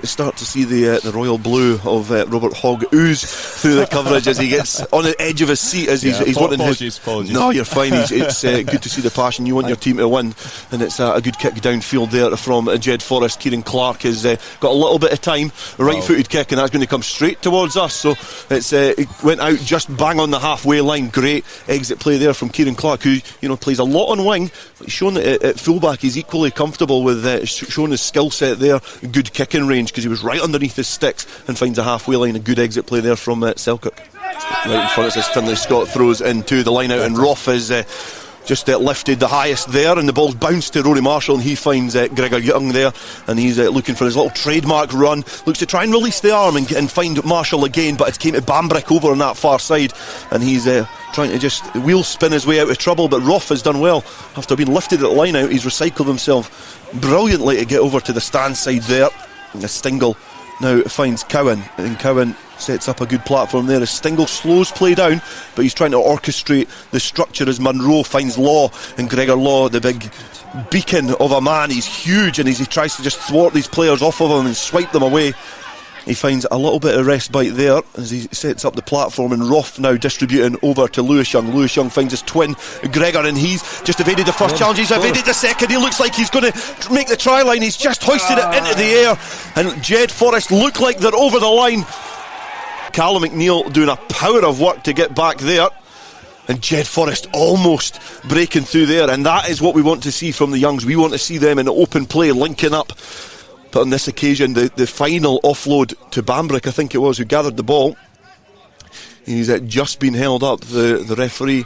start to see the royal blue of Robert Hogg ooze through the coverage as he gets on the edge of his seat as he's wanting apologies. No, you're fine. It's good to see the passion. You want your team to win, and it's a good kick downfield there from Jedforest. Kieran Clark has got a little bit of time, right-footed kick, and that's going to come straight towards us. So it went out just bang on the halfway line. Great exit play there from Kieran Clark, who plays a lot on wing, but he's shown that at fullback he's equally comfortable with showing his skill set there. Good kicking range because he was right underneath his sticks and finds a halfway line. A good exit play there from Selkirk. Right in front of us, Finlay Scott throws into the line out, and Roth is just lifted the highest there, and the ball's bounced to Rory Marshall, and he finds Gregor Young there, and he's looking for his little trademark run, looks to try and release the arm and find Marshall again, but it's came to Bambrick over on that far side, and he's trying to just wheel spin his way out of trouble. But Roth has done well after being lifted at the line out. He's recycled himself brilliantly to get over to the stand side there, and the Stingle now finds Cowan, and Cowan sets up a good platform there as Stingle slows play down, but he's trying to orchestrate the structure as Monroe finds Law, and Gregor Law, the big beacon of a man, he's huge, and as he tries to just thwart these players off of him and swipe them away, he finds a little bit of respite there as he sets up the platform, and Roth now distributing over to Lewis Young. Lewis Young finds his twin Gregor, and he's just evaded the first challenge, he's evaded the second, he looks like he's going to make the try line, he's just hoisted it into the air, and Jedforest look like they're over the line. Callum McNeil doing a power of work to get back there, and Jedforest almost breaking through there, and that is what we want to see from the Youngs. We want to see them in open play, linking up. But on this occasion, the final offload to Bambrick, I think it was, who gathered the ball, he's just been held up, the referee,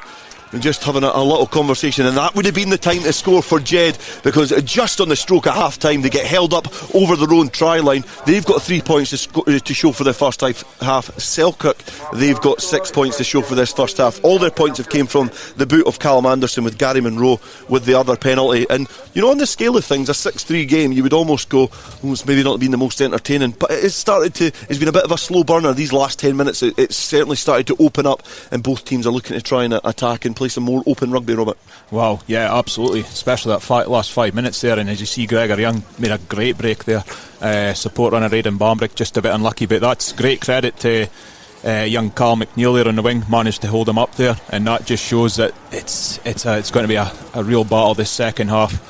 and just having a little conversation, and that would have been the time to score for Jed, because just on the stroke at half time they get held up over their own try line. They've got 3 points to show for the first half. Selkirk, they've got 6 points to show for this first half. All their points have came from the boot of Callum Anderson, with Gary Monroe with the other penalty. And on the scale of things, a 6-3 game, you would almost go, it's maybe not been the most entertaining, but it's been a bit of a slow burner these last 10 minutes. It's certainly started to open up, and both teams are looking to try and attack and play some more open rugby, Robert. Wow, yeah, absolutely, especially that last 5 minutes there, and as you see, Gregor Young made a great break there. Support runner Aidan Bambrick just a bit unlucky, but that's great credit to young Carl McNeil there on the wing, managed to hold him up there, and that just shows that it's going to be a real battle this second half.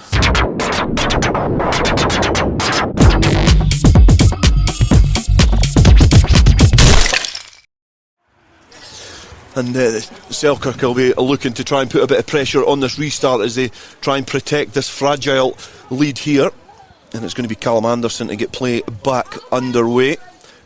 And Selkirk will be looking to try and put a bit of pressure on this restart as they try and protect this fragile lead here. And it's going to be Callum Anderson to get play back underway.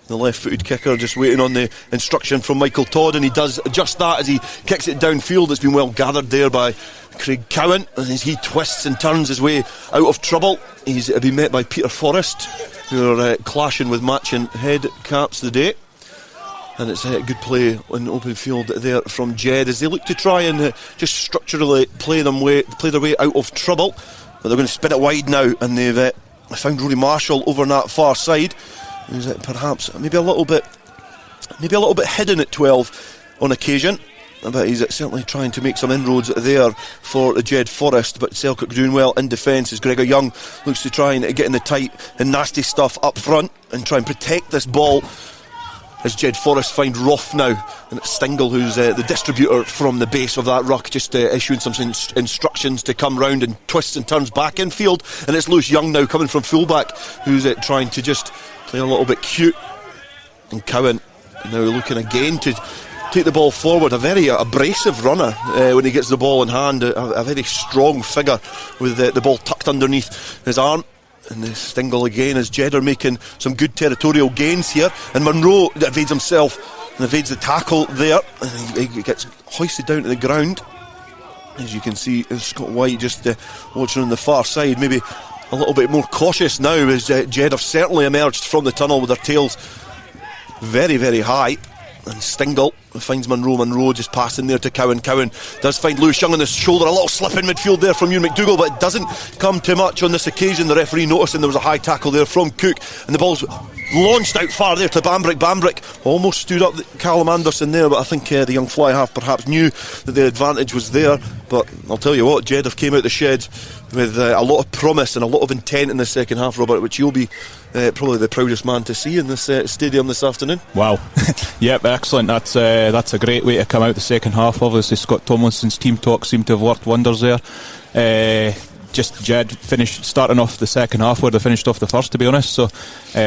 The left-footed kicker just waiting on the instruction from Michael Todd, and he does just that as he kicks it downfield. It's been well gathered there by Craig Cowan, and as he twists and turns his way out of trouble, he's been met by Peter Forrest, who are clashing with matching head caps today. And it's a good play on open field there from Jed as they look to try and just structurally play their way out of trouble. But they're going to spin it wide now, and they've found Rory Marshall over on that far side, who's perhaps maybe a little bit hidden at 12 on occasion. But he's certainly trying to make some inroads there for Jedforest. But Selkirk doing well in defence as Gregor Young looks to try and get in the tight and nasty stuff up front and try and protect this ball. As Jedforest find Roth now, and it's Stingle who's the distributor from the base of that ruck, just issuing some instructions to come round and twists and turns back in field. And it's Lewis Young now coming from fullback, who's trying to just play a little bit cute. And Cowan now looking again to take the ball forward. A very abrasive runner when he gets the ball in hand, a very strong figure with the ball tucked underneath his arm. And the Stingle again as Jed are making some good territorial gains here. And Munro evades himself and evades the tackle there. And he gets hoisted down to the ground. As you can see, Scott White just watching on the far side, maybe a little bit more cautious now as Jed have certainly emerged from the tunnel with their tails very, very high. And Stingle finds Munro. Munro just passing there to Cowan. Cowan does find Lewis Young on the shoulder. A little slip in midfield there from Ewan McDougall, but it doesn't come to much on this occasion. The referee noticing there was a high tackle there from Cook, and the ball's launched out far there to Bambrick. Bambrick almost stood up Callum Anderson there, but I think the young fly half perhaps knew that the advantage was there. But I'll tell you what, Jed have came out the shed with a lot of promise and a lot of intent in the second half, Robert, which you'll be probably the proudest man to see in this stadium this afternoon. Wow. Yep, excellent. That's a great way to come out the second half. Obviously Scott Tomlinson's team talk seemed to have worked wonders there. Just Jed starting off the second half where they finished off the first, to be honest. So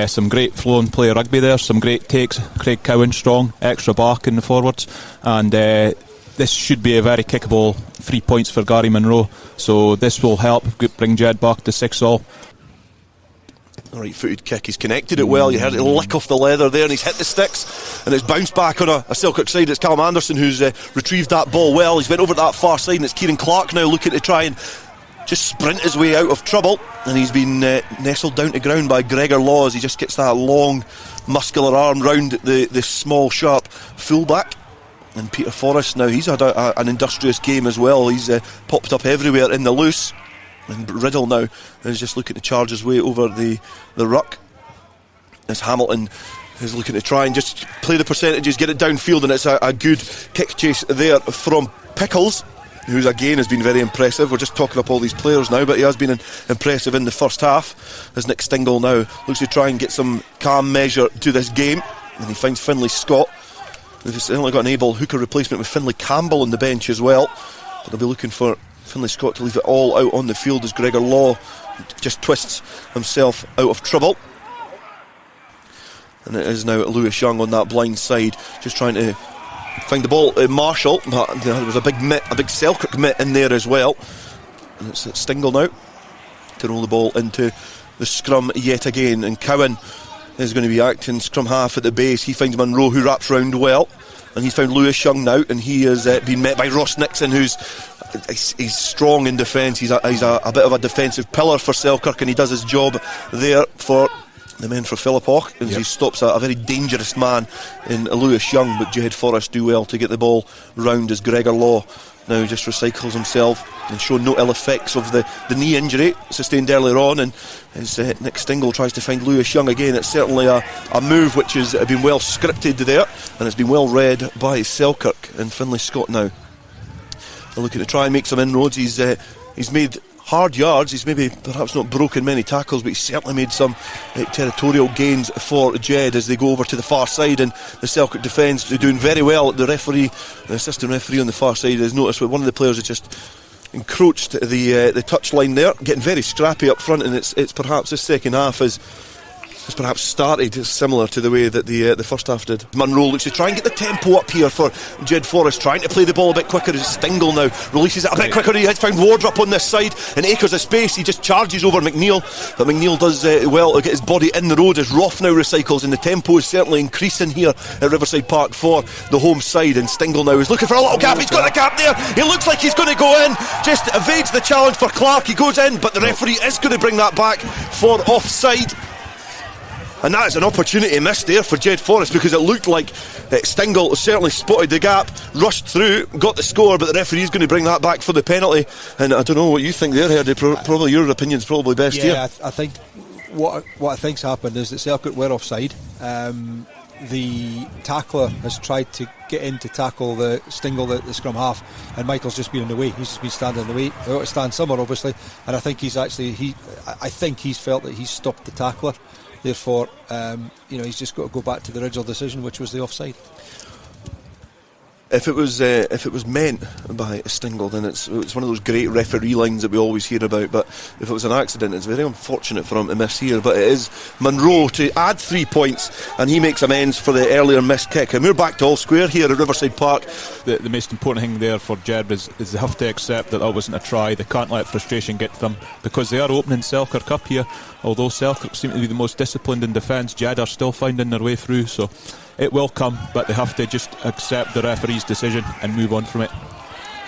some great flow and play rugby there, some great takes. Craig Cowan strong, extra bark in the forwards, and this should be a very kickable 3 points for Gary Munro. So this will help bring Jed back to 6-all. A right-footed kick, he's connected it well. You heard it lick off the leather there, and he's hit the sticks, and it's bounced back on a Selkirk side. It's Callum Anderson who's retrieved that ball well. He's went over to that far side, and it's Kieran Clark now looking to try and just sprint his way out of trouble, and he's been nestled down to ground by Gregor Law as he just gets that long muscular arm round the small sharp fullback. And Peter Forrest now, he's had an industrious game as well. He's popped up everywhere in the loose. And Riddle now is just looking to charge his way over the ruck as Hamilton is looking to try and just play the percentages, get it downfield, and it's a good kick chase there from Pickles, who's again has been very impressive. We're just talking up all these players now, but he has been impressive in the first half as Nick Stingle now looks to try and get some calm measure to this game, and he finds Finlay Scott. They've certainly got an able hooker replacement with Finlay Campbell on the bench as well, but they'll be looking for Finlay Scott to leave it all out on the field as Gregor Law just twists himself out of trouble. And it is now Lewis Young on that blind side, just trying to find the ball. Marshall, but there was a big Selkirk mitt in there as well. And it's Stingle now to roll the ball into the scrum yet again. And Cowan is going to be acting scrum half at the base. He finds Munro, who wraps round well, and he's found Lewis Young now, and he has been met by Ross Nixon, he's strong in defence. He's a bit of a defensive pillar for Selkirk, and he does his job there for the men for Philiphaugh, as he stops a very dangerous man in Lewis Young. But Jedforest do well to get the ball round as Gregor Law now just recycles himself and show no ill effects of the knee injury sustained earlier on. And as Nick Stingle tries to find Lewis Young again, it's certainly a move which has been well scripted there, and it's been well read by Selkirk. And Finlay Scott now looking to try and make some inroads. He's made hard yards. He's maybe perhaps not broken many tackles, but he's certainly made some territorial gains for Jed as they go over to the far side. And the Selkirk defence are doing very well. The assistant referee on the far side has noticed that one of the players has just encroached the touchline there, getting very scrappy up front. And it's perhaps this second half has perhaps started similar to the way that the first half did. Munro looks to try and get the tempo up here for Jedforest, trying to play the ball a bit quicker as Stingle now releases it a bit quicker. He has found Wardrop on this side and acres of space. He just charges over McNeil, but McNeil does well to get his body in the road as Roth now recycles, and the tempo is certainly increasing here at Riverside Park for the home side. And Stingle now is looking for a little gap. He's got the gap there. He looks like he's going to go in, just evades the challenge for Clark. He goes in, but the referee is going to bring that back for offside. And that is an opportunity missed there for Jedforest, because it looked like Stingle certainly spotted the gap, rushed through, got the score, but the referee is going to bring that back for the penalty. And I don't know what you think there, Herdy. Probably your opinion's probably best here. Yeah, I think what I think's happened is that Selkirk were offside. The tackler has tried to get in to tackle the Stingle, the scrum half, and Michael's just been in the way. He's just been standing in the way. They ought to stand somewhere, obviously, and I think he's felt that he's stopped the tackler. Therefore, he's just got to go back to the original decision, which was the offside. If it was meant by Stingle, then it's one of those great referee lines that we always hear about. But if it was an accident, it's very unfortunate for him to miss here. But it is Munro to add 3 points, and he makes amends for the earlier missed kick. And we're back to all square here at Riverside Park. The most important thing there for Jed is they have to accept that wasn't a try. They can't let frustration get to them, because they are opening Selkirk up here. Although Selkirk seem to be the most disciplined in defence, Jed are still finding their way through. So it will come, but they have to just accept the referee's decision and move on from it.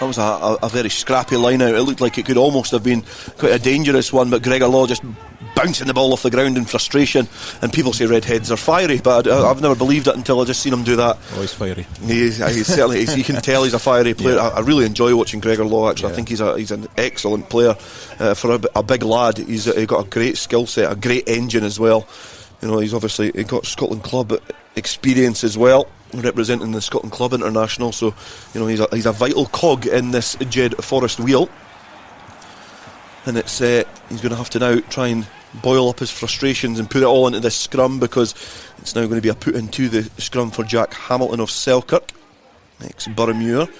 That was a very scrappy line out. It looked like it could almost have been quite a dangerous one, but Gregor Law just bouncing the ball off the ground in frustration. And people say redheads are fiery, but I've never believed it until I just seen him do that. Oh, he's fiery. He's certainly, you can tell he's a fiery player. Yeah. I really enjoy watching Gregor Law, actually. Yeah. I think he's an excellent player for a big lad. He's got a great skill set, a great engine as well. You know, he's obviously got Scotland Club experience as well, representing the Scotland Club International. So, you know, he's a vital cog in this Jedforest wheel. And it's he's going to have to now try and boil up his frustrations and put it all into this scrum, because it's now going to be a put into the scrum for Jack Hamilton of Selkirk, ex-Boroughmuir.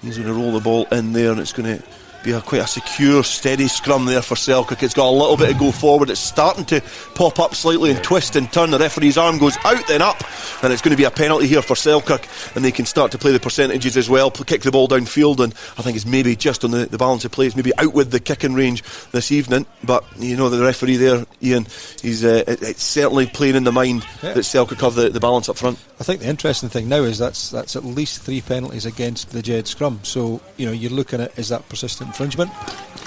He's going to roll the ball in there, and it's going to be quite a secure, steady scrum there for Selkirk. It's got a little bit of go forward. It's starting to pop up slightly and twist and turn. The referee's arm goes out then up, and it's going to be a penalty here for Selkirk, and they can start to play the percentages as well, kick the ball downfield. And I think it's maybe just on the balance of play, it's maybe out with the kicking range this evening. But you know, the referee there, Ian, he's it's certainly playing in the mind that Selkirk have the balance up front. I think the interesting thing now is that's at least 3 penalties against the Jed scrum. So, you know, you're looking at, is that persistent infringement?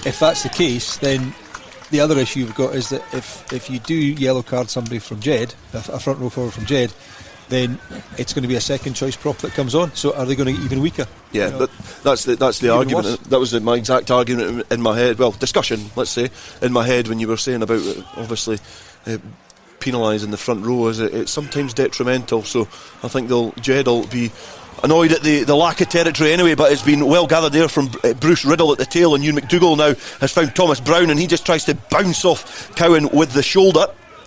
If that's the case, then the other issue you've got is that if you do yellow card somebody from Jed, a front row forward from Jed, then it's going to be a second choice prop that comes on. So are they going to get even weaker? Yeah, but that's the argument. Worse. That was my exact argument in my head. Well, discussion, let's say, in my head when you were saying about obviously penalising the front row. It's sometimes detrimental. So I think Jed will be annoyed at the lack of territory anyway, but it's been well gathered there from Bruce Riddle at the tail, and Ewan McDougall now has found Thomas Brown, and he just tries to bounce off Cowan with the shoulder,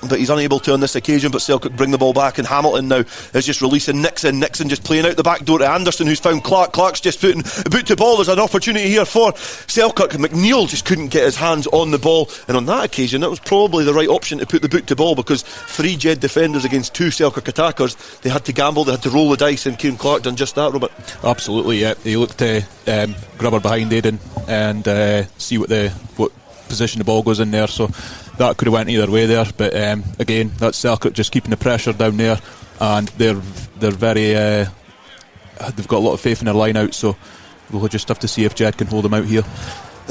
but he's unable to on this occasion. But Selkirk bring the ball back, and Hamilton now is just releasing Nixon just playing out the back door to Anderson, who's found Clark's just putting a boot to ball. There's an opportunity here for Selkirk. McNeil just couldn't get his hands on the ball, and on that occasion that was probably the right option to put the boot to ball, because 3 Jed defenders against 2 Selkirk attackers, they had to gamble, they had to roll the dice, and Kieran Clark done just that, Robert. Absolutely, yeah. He looked to grab her behind Aiden and see what position the ball goes in there, so that could have went either way there. But again, that's Selkirk just keeping the pressure down there, and they're very they've got a lot of faith in their line out, so we'll just have to see if Jed can hold them out here.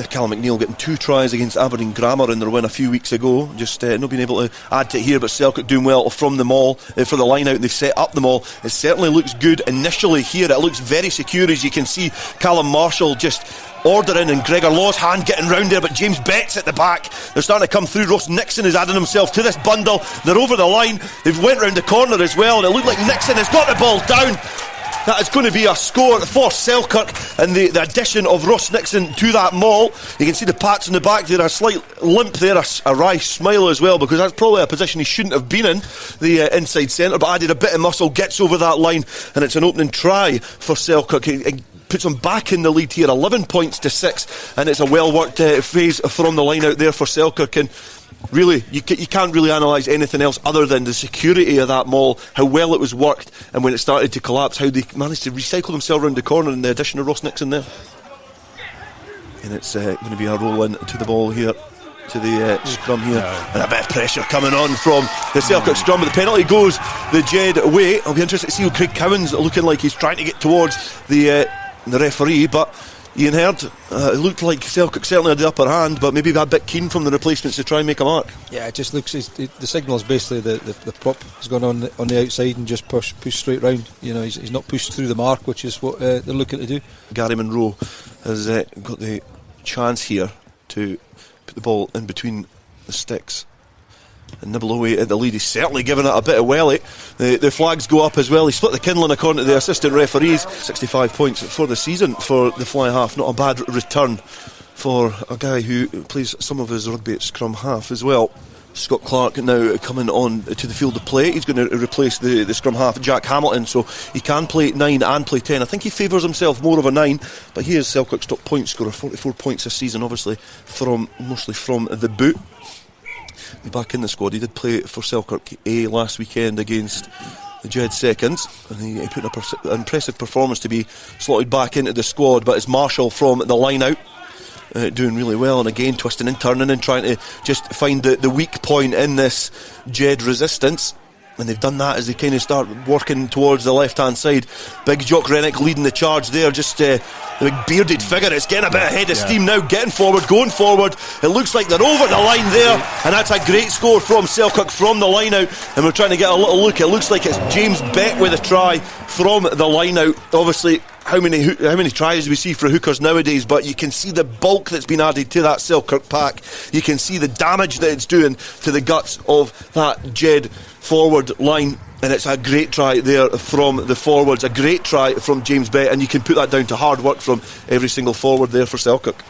Callum McNeil getting 2 tries against Aberdeen Grammar in their win a few weeks ago, just not being able to add to it here. But Selkirk doing well from the maul for the line out, and they've set up the maul. It certainly looks good initially here. It looks very secure, as you can see. Callum Marshall just ordering, and Gregor Law's hand getting round there, but James Betts at the back. They're starting to come through. Ross Nixon is adding himself to this bundle. They're over the line. They've went round the corner as well, and it looked like Nixon has got the ball down. That is going to be a score for Selkirk, and the addition of Ross Nixon to that maul. You can see the pats in the back there, a slight limp there, a wry smile as well, because that's probably a position he shouldn't have been in, the inside centre, but added a bit of muscle, gets over that line, and it's an opening try for Selkirk. It puts them back in the lead here, 11 points to 6, and it's a well worked phase from the line out there for Selkirk. And really, you can't really analyse anything else other than the security of that maul, how well it was worked, and when it started to collapse, how they managed to recycle themselves around the corner, and the addition of Ross Nixon there. And it's going to be a roll in to the ball here, to the scrum here, and a bit of pressure coming on from the Selkirk scrum, but the penalty goes the Jed way. I'll be interested to see how Craig Cowan's looking like he's trying to get towards the referee, but Iain Heard, it looked like Selkirk certainly had the upper hand, but maybe a bit keen from the replacements to try and make a mark. Yeah, it just looks, the signal is basically the prop has gone on the outside and just pushed straight round. You know, he's not pushed through the mark, which is what they're looking to do. Gary Munro has got the chance here to put the ball in between the sticks and nibble away at the lead. He's certainly given it a bit of welly. The flags go up as well. He split the kindling according to the assistant referees. 65 points for the season for the fly half. Not a bad return for a guy who plays some of his rugby at scrum half as well. Scott Clark now coming on to the field of play. He's going to replace the scrum half Jack Hamilton, so he can play 9 and play 10. I think he favours himself more of a 9, but he is Selkirk's top point scorer, 44 points this season, obviously mostly from the boot. He's back in the squad. He did play for Selkirk A last weekend against the Jed Seconds, and he put in an impressive performance to be slotted back into the squad. But it's Marshall from the line out, doing really well, and again twisting and turning and trying to just find the weak point in this Jed resistance. And they've done that as they kind of start working towards the left hand side. Big Jock Rennick leading the charge there, just the big bearded figure. It's getting a bit ahead of steam now, getting forward, going forward. It looks like they're over the line there, and that's a great score from Selkirk from the line out. And we're trying to get a little look. It looks like it's James Beck with a try from the line out. Obviously, how many tries do we see for hookers nowadays? But you can see the bulk that's been added to that Selkirk pack. You can see the damage that it's doing to the guts of that Jed forward line, and it's a great try there from the forwards, a great try from James Beck, and you can put that down to hard work from every single forward there for Selkirk.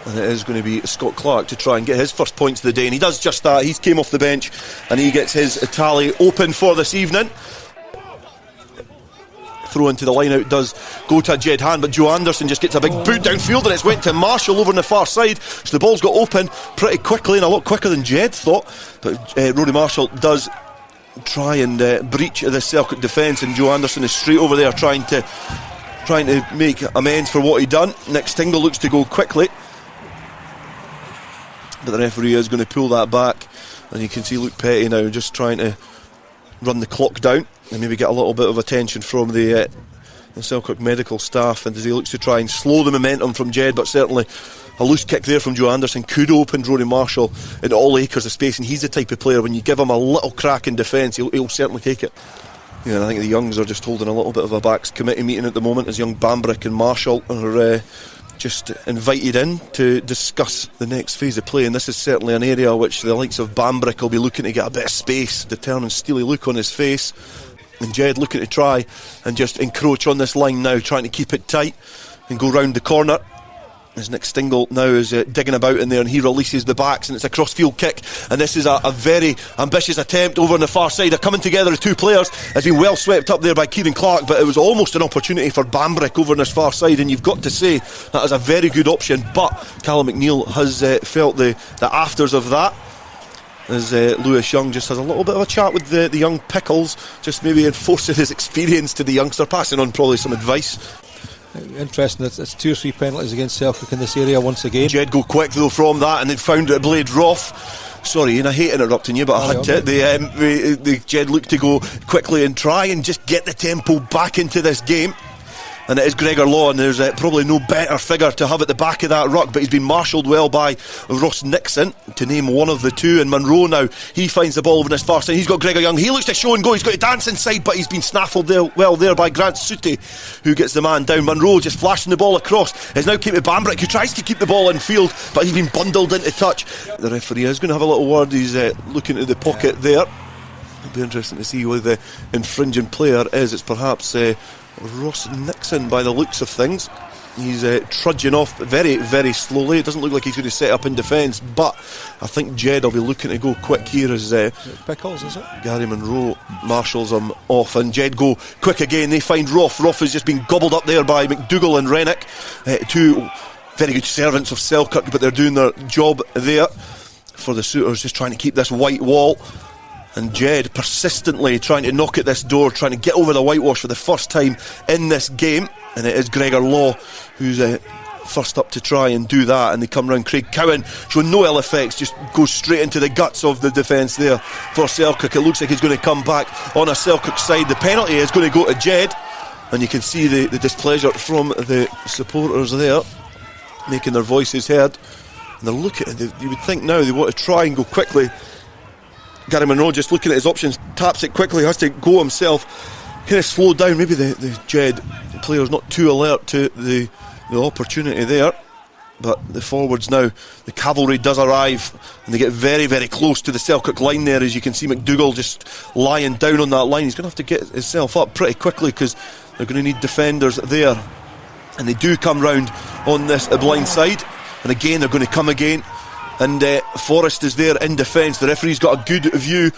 And it is going to be Scott Clark to try and get his first points of the day, and he does just that. He's came off the bench and he gets his tally open for this evening. Throw into the line out does go to a Jed hand, but Joe Anderson just gets a big boot downfield, and it's went to Marshall over on the far side, so the ball's got open pretty quickly, and a lot quicker than Jed thought. But Rory Marshall does try and breach the Selkirk defence, and Joe Anderson is straight over there trying to make amends for what he done. Nick Stingle looks to go quickly, but the referee is going to pull that back, and you can see Luke Petty now just trying to run the clock down and maybe get a little bit of attention from the Selkirk medical staff, and as he looks to try and slow the momentum from Jed. But certainly a loose kick there from Joe Anderson could open Rory Marshall into all acres of space, and he's the type of player, when you give him a little crack in defence, he'll certainly take it. Yeah, and I think the Youngs are just holding a little bit of a backs committee meeting at the moment, as young Bambrick and Marshall are just invited in to discuss the next phase of play, and this is certainly an area which the likes of Bambrick will be looking to get a bit of space, determined steely look on his face, and Jed looking to try and just encroach on this line now, trying to keep it tight and go round the corner. As Nick Stingle now is digging about in there, and he releases the backs, and it's a cross-field kick, and this is a very ambitious attempt over on the far side. They're coming together as two players. Has been well swept up there by Kieran Clark, but it was almost an opportunity for Bambrick over on this far side, and you've got to say that is a very good option, but Callum McNeil has felt the afters of that, as Lewis Young just has a little bit of a chat with the young Pickles, just maybe enforcing his experience to the youngster, passing on probably some advice. Interesting, it's 2 or 3 penalties against Selkirk in this area once again. Jed go quick though from that, and they've found it Blade Roth. Sorry, and I hate interrupting you, but I had to. The Jed look to go quickly and try and just get the tempo back into this game. And it is Gregor Law, and there's probably no better figure to have at the back of that ruck, but he's been marshalled well by Ross Nixon, to name one of the two. And Munro now, he finds the ball over his far side. He's got Gregor Young, he looks to show and go, he's got to dance inside, but he's been snaffled there by Grant Sooty, who gets the man down. Munro just flashing the ball across, is now keeping Bambrick, who tries to keep the ball in field, but he's been bundled into touch. The referee is going to have a little word. He's looking at the pocket there. It'll be interesting to see who the infringing player is. It's perhaps Ross Nixon by the looks of things. He's trudging off very, very slowly. It doesn't look like he's going to set up in defence, but I think Jed will be looking to go quick here as Pickles, is it? Gary Munro marshals him off, and Jed go quick again. They find Roth. Roth has just been gobbled up there by McDougall and Rennick, two very good servants of Selkirk, but they're doing their job there for the suitors, just trying to keep this white wall. And Jed persistently trying to knock at this door, trying to get over the whitewash for the first time in this game. And it is Gregor Law who's first up to try and do that. And they come round. Craig Cowan, showing no ill effects, just goes straight into the guts of the defence there for Selkirk. It looks like he's going to come back on a Selkirk side. The penalty is going to go to Jed, and you can see the displeasure from the supporters there, making their voices heard. And they're looking, you would think now they want to try and go quickly. Gary Munro just looking at his options, taps it quickly, has to go himself, kind of slowed down. Maybe the Jed player's not too alert to the opportunity there, but the forwards now, the cavalry does arrive, and they get very, very close to the Selkirk line there. As you can see, McDougall just lying down on that line. He's going to have to get himself up pretty quickly, because they're going to need defenders there, and they do come round on this blind side, and again they're going to come again. and Forrest is there in defence. The referee's got a good view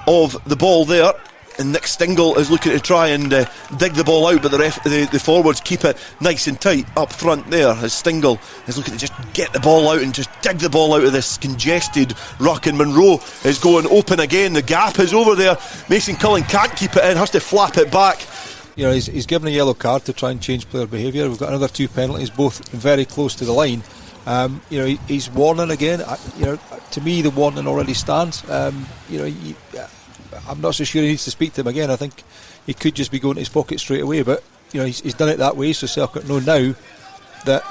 of the ball there, and Nick Stingle is looking to try and dig the ball out, but the forwards keep it nice and tight up front there, as Stingle is looking to just get the ball out and just dig the ball out of this congested ruck, and Monroe is going open again. The gap is over there. Mason Cullen can't keep it in, has to flap it back. You know, he's given a yellow card to try and change player behaviour. We've got another 2 penalties, both very close to the line. You know, he's warning again. You know, to me the warning already stands. You know, I'm not so sure he needs to speak to him again. I think he could just be going to his pocket straight away, but you know, he's done it that way, so Selkirk know now that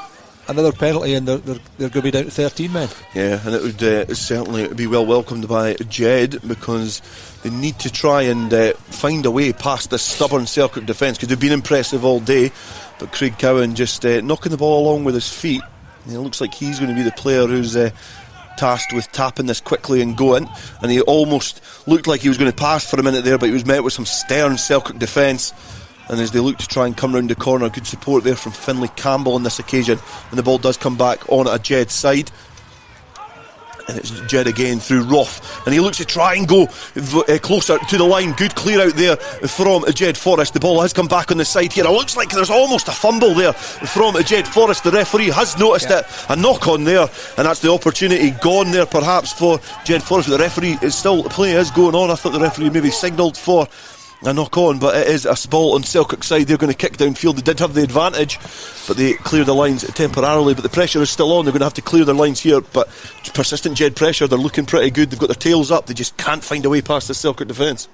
another penalty and they're going to be down to 13 men. Yeah, and it would certainly be well welcomed by Jed, because they need to try and find a way past this stubborn Selkirk defence, because they've been impressive all day, but Craig Cowan just knocking the ball along with his feet. It looks like he's going to be the player who's tasked with tapping this quickly and going, and he almost looked like he was going to pass for a minute there, but he was met with some stern Selkirk defence, and as they look to try and come round the corner, good support there from Finlay Campbell on this occasion, and the ball does come back on at a Jed's side, and it's Jed again through Roth, and he looks to try and go closer to the line. Good clear out there from Jedforest. The ball has come back on the side here. It looks like there's almost a fumble there from Jedforest. The referee has noticed it. A knock on there, and that's the opportunity gone there perhaps for Jedforest. The referee is still, the play is going on. I thought the referee maybe signalled for a knock on, but it is a ball on Selkirk side. They're going to kick downfield. They did have the advantage, but they cleared the lines temporarily, but the pressure is still on. They're going to have to clear their lines here, but persistent Jed pressure. They're looking pretty good. They've got their tails up. They just can't find a way past the Selkirk defence,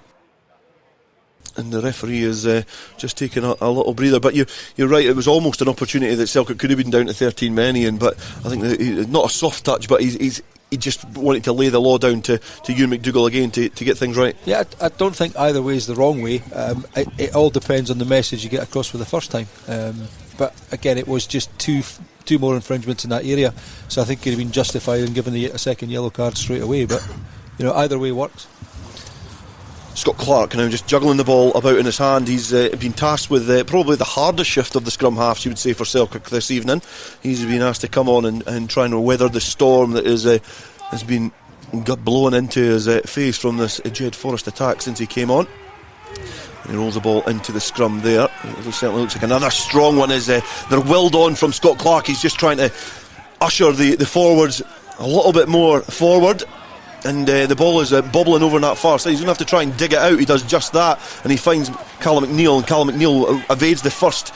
and the referee is just taking a little breather. But you're right, it was almost an opportunity that Selkirk could have been down to 13 men, Ian, but I think not a soft touch, but he just wanted to lay the law down to Ewan McDougall again to get things right. Yeah, I don't think either way is the wrong way. It all depends on the message you get across for the first time. But again, it was just two more infringements in that area, so I think he'd have been justified in giving a second yellow card straight away. But you know, either way works. Scott Clark now just juggling the ball about in his hand. He's been tasked with probably the hardest shift of the scrum halves, you would say, for Selkirk this evening. He's been asked to come on and try and weather the storm that has been blown into his face from this Jedforest attack since he came on. And he rolls the ball into the scrum there. It certainly looks like another strong one as they're willed on from Scott Clark. He's just trying to usher the forwards a little bit more forward. And the ball is bobbling over on that far side. He's going to have to try and dig it out. He does just that, and he finds Callum McNeil, and Callum McNeil evades the first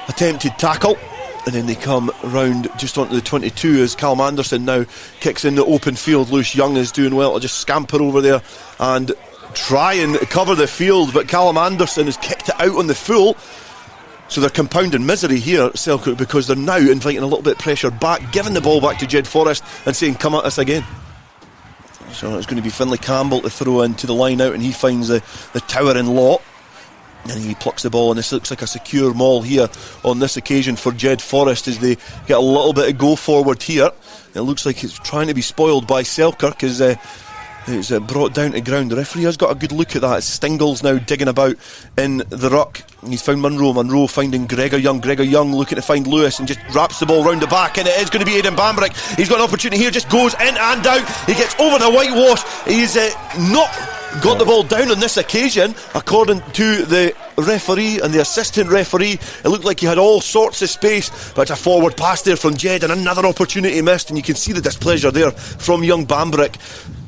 attempted tackle, and then they come round just onto the 22 as Callum Anderson now kicks in the open field. Lewis Young is doing well to just scamper over there and try and cover the field, but Callum Anderson has kicked it out on the full. So they're compounding misery here, Selkirk, because they're now inviting a little bit of pressure back, giving the ball back to Jedforest and saying, come at us again. So it's going to be Finlay Campbell to throw into the line out, and he finds the towering lot, and he plucks the ball, and this looks like a secure maul here on this occasion for Jedforest as they get a little bit of go forward here. It looks like it's trying to be spoiled by Selkirk as it's brought down to ground. The referee has got a good look at that. Stingle's now digging about in the ruck. He's found Monroe finding Gregor Young looking to find Lewis and just wraps the ball round the back, and it is going to be Aidan Bambrick. He's got an opportunity here, just goes in and out. He gets over the whitewash. He's not got the ball down on this occasion, according to the referee and the assistant referee. It looked like he had all sorts of space, but it's a forward pass there from Jed, and another opportunity missed, and you can see the displeasure there from young Bambrick.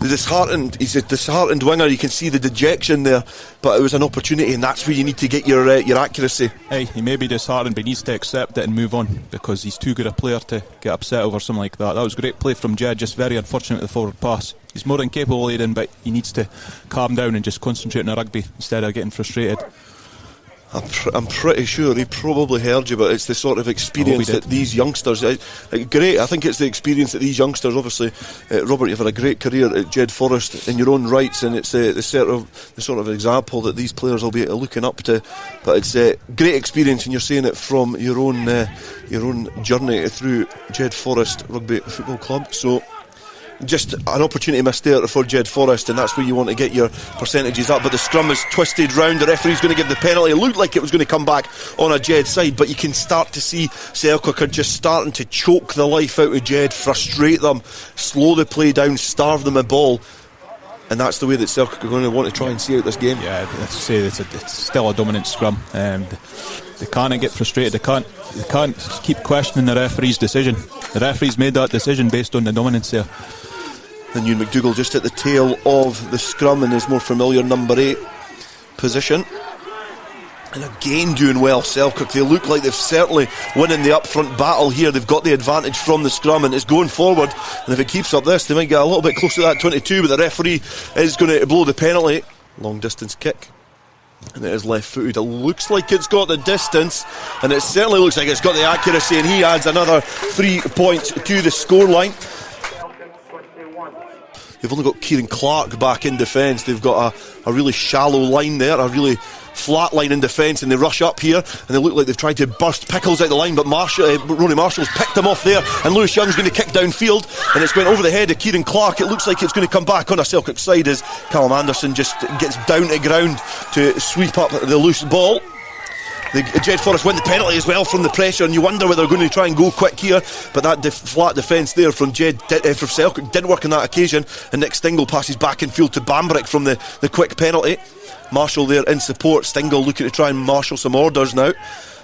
He's a disheartened winger. You can see the dejection there, but it was an opportunity, and that's where you need to get your accuracy. Hey, he may be disheartened, but he needs to accept it and move on, because he's too good a player to get upset over something like that. That was great play from Jed, just very unfortunate with the forward pass. He's more than capable, Aidan, but he needs to calm down and just concentrate on the rugby instead of getting frustrated. I'm pretty sure he probably heard you, but it's the sort of experience that these youngsters, great, I think it's the experience that these youngsters, obviously, Robert, you've had a great career at Jedforest in your own rights, and it's the sort of example that these players will be looking up to, but it's a great experience, and you're saying it from your own journey through Jedforest Rugby Football Club. So just an opportunity missed there for Jedforest, and that's where you want to get your percentages up. But the scrum is twisted round. The referee's going to give the penalty. It looked like it was going to come back on a Jed side, but you can start to see Selkirk are just starting to choke the life out of Jed, frustrate them, slow the play down, starve them a ball. And that's the way that Selkirk are going to want to try and see out this game. Yeah, let's say it's still a dominant scrum. They can't get frustrated. They can't keep questioning the referee's decision. The referee's made that decision based on the dominance there. And Iain McDougall just at the tail of the scrum in his more familiar number 8 position. And again doing well, Selkirk. They look like they've certainly winning the up-front battle here. They've got the advantage from the scrum and it's going forward. And if it keeps up this, they might get a little bit close to that 22, but the referee is going to blow the penalty. Long distance kick. And it is left-footed. It looks like it's got the distance, and it certainly looks like it's got the accuracy, and he adds another 3 points to the scoreline. They've only got Kieran Clark back in defence. They've got a really shallow line there, a really flat line in defence, and they rush up here and they look like they've tried to burst Pickles out the line, but Ronnie Marshall's picked him off there, and Lewis Young's going to kick downfield, and it's going over the head of Kieran Clark. It looks like it's going to come back on a Selkirk side as Callum Anderson just gets down to ground to sweep up the loose ball. The Jedforest win the penalty as well from the pressure, and you wonder whether they're going to try and go quick here, but that flat defence there from from Selkirk didn't work on that occasion, and Nick Stingle passes back in field to Bambrick from the quick penalty. Marshall there in support. Stingle looking to try and marshal some orders now,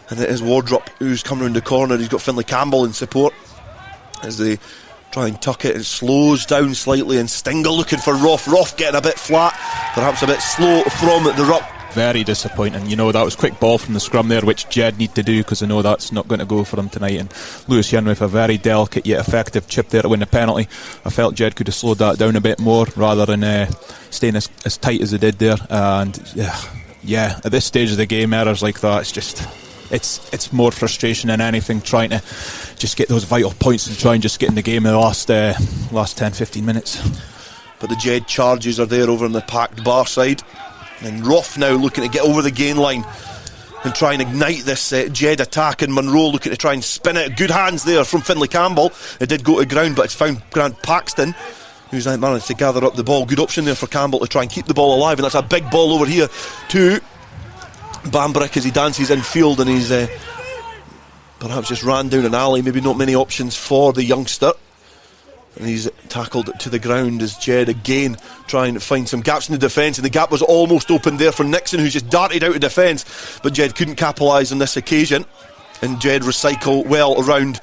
and it is Wardrop who's come round the corner. He's got Finlay Campbell in support as they try and tuck it. It slows down slightly, and Stingle looking for Roth getting a bit flat, perhaps a bit slow from the ruck. Very disappointing. You know, that was quick ball from the scrum there, which Jed need to do, because I know that's not going to go for him tonight. And Lewis Young with a very delicate yet effective chip there to win the penalty. I felt Jed could have slowed that down a bit more rather than staying as tight as he did there. And yeah, at this stage of the game, errors like that, it's just it's more frustration than anything, trying to just get those vital points and try and just get in the game in the last 10-15 minutes. But the Jed charges are there over on the packed bar side. And Roth now looking to get over the gain line and try and ignite this Jed attack, and Munro looking to try and spin it. Good hands there from Finlay Campbell. It did go to ground, but it's found Grant Paxton, who's managed to gather up the ball. Good option there for Campbell to try and keep the ball alive, and that's a big ball over here to Bambrick as he dances in field, and he's perhaps just ran down an alley. Maybe not many options for the youngster. And he's tackled to the ground as Jed again trying to find some gaps in the defence, and the gap was almost open there for Nixon, who's just darted out of defence, but Jed couldn't capitalise on this occasion, and Jed recycle well around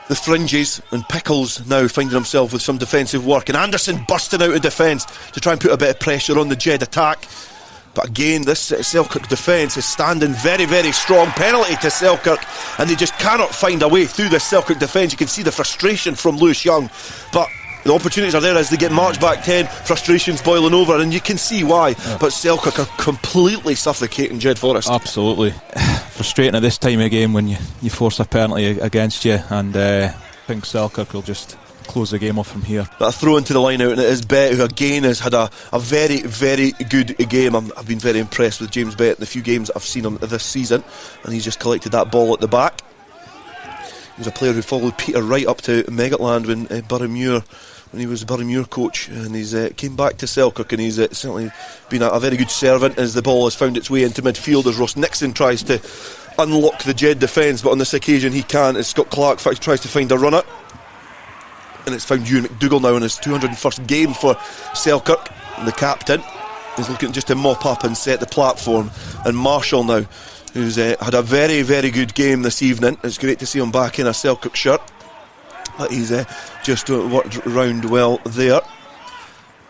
the fringes, and Pickles now finding himself with some defensive work, and Anderson bursting out of defence to try and put a bit of pressure on the Jed attack. But again, this Selkirk defence is standing very, very strong. Penalty to Selkirk, and they just cannot find a way through this Selkirk defence. You can see the frustration from Lewis Young, but the opportunities are there as they get marched back 10. Frustration's boiling over, and you can see why. Yeah. But Selkirk are completely suffocating Jedforest. Absolutely. Frustrating at this time of game when you force a penalty against you, and I think Selkirk will just close the game off from here. But a throw into the line out, and it is Bett, who again has had a very, very good game. I've been very impressed with James Bett in the few games I've seen him this season, and he's just collected that ball at the back. He's a player who followed Peter right up to Meggetland when he was Burrymuir coach, and he's came back to Selkirk, and he's certainly been a very good servant as the ball has found its way into midfield as Ross Nixon tries to unlock the Jed defence, but on this occasion he can't as Scott Clark tries to find a runner. And it's found Iain McDougall now in his 201st game for Selkirk. And the captain is looking just to mop up and set the platform. And Marshall now, who's had a very, very good game this evening. It's great to see him back in a Selkirk shirt. But he's just worked around well there.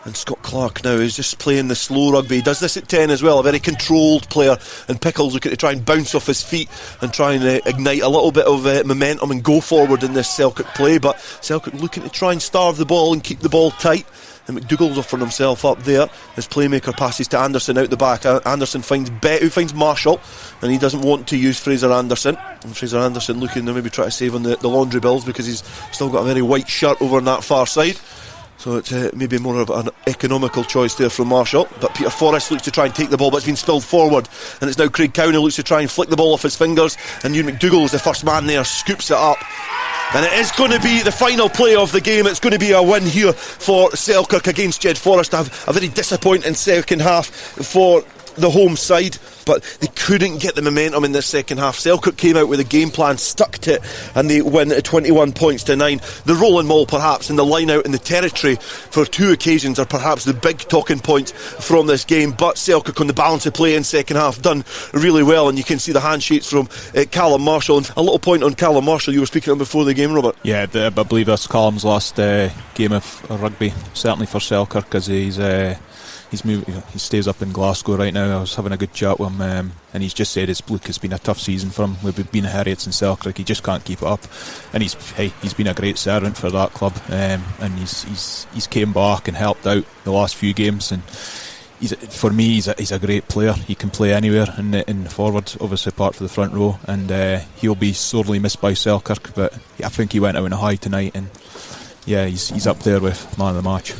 And Scott Clark now is just playing the slow rugby. He does this at 10 as well, a very controlled player. And Pickles looking to try and bounce off his feet and try and ignite a little bit of momentum and go forward in this Selkirk play. But Selkirk looking to try and starve the ball and keep the ball tight. And McDougall's offering himself up there. His playmaker passes to Anderson out the back. Anderson finds Bett, who finds Marshall, and he doesn't want to use Fraser Anderson. And Fraser Anderson looking to maybe try to save on the laundry bills, because he's still got a very white shirt over on that far side. So it's maybe more of an economical choice there from Marshall. But Peter Forrest looks to try and take the ball, but it's been spilled forward, and it's now Craig Cowney looks to try and flick the ball off his fingers, and Iain McDougall is the first man there, scoops it up. And it is going to be the final play of the game. It's going to be a win here for Selkirk against Jedforest. A very disappointing second half for the home side, but they couldn't get the momentum in this second half. Selkirk came out with a game plan, stuck to it, and they win at 21 points to 9. The rolling maul perhaps and the line out in the territory for 2 occasions are perhaps the big talking points from this game, but Selkirk on the balance of play in second half done really well, and you can see the handshakes from Callum Marshall. And a little point on Callum Marshall, you were speaking on before the game, Robert. Yeah, I believe that's Callum's last game of rugby, certainly for Selkirk, as he's moved. He stays up in Glasgow right now. I was having a good chat with him, and he's just said it's been a tough season for him. We've been Harriets and Selkirk. He just can't keep it up, and he's been a great servant for that club, and he's came back and helped out the last few games. And for me, he's a great player. He can play anywhere in the forward, obviously apart from the front row, and he'll be sorely missed by Selkirk. But I think he went out on a high tonight, and yeah, he's up there with man of the match.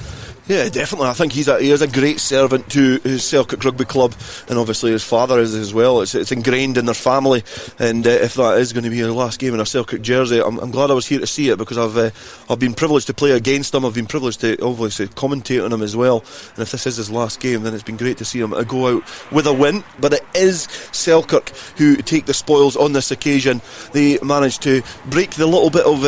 Yeah, definitely. I think he is a great servant to his Selkirk Rugby Club, and obviously his father is as well. It's ingrained in their family, and if that is going to be the last game in a Selkirk jersey, I'm glad I was here to see it, because I've been privileged to play against him. I've been privileged to obviously commentate on him as well, and if this is his last game, then it's been great to see him go out with a win. But it is Selkirk who take the spoils on this occasion. They managed to break the little bit of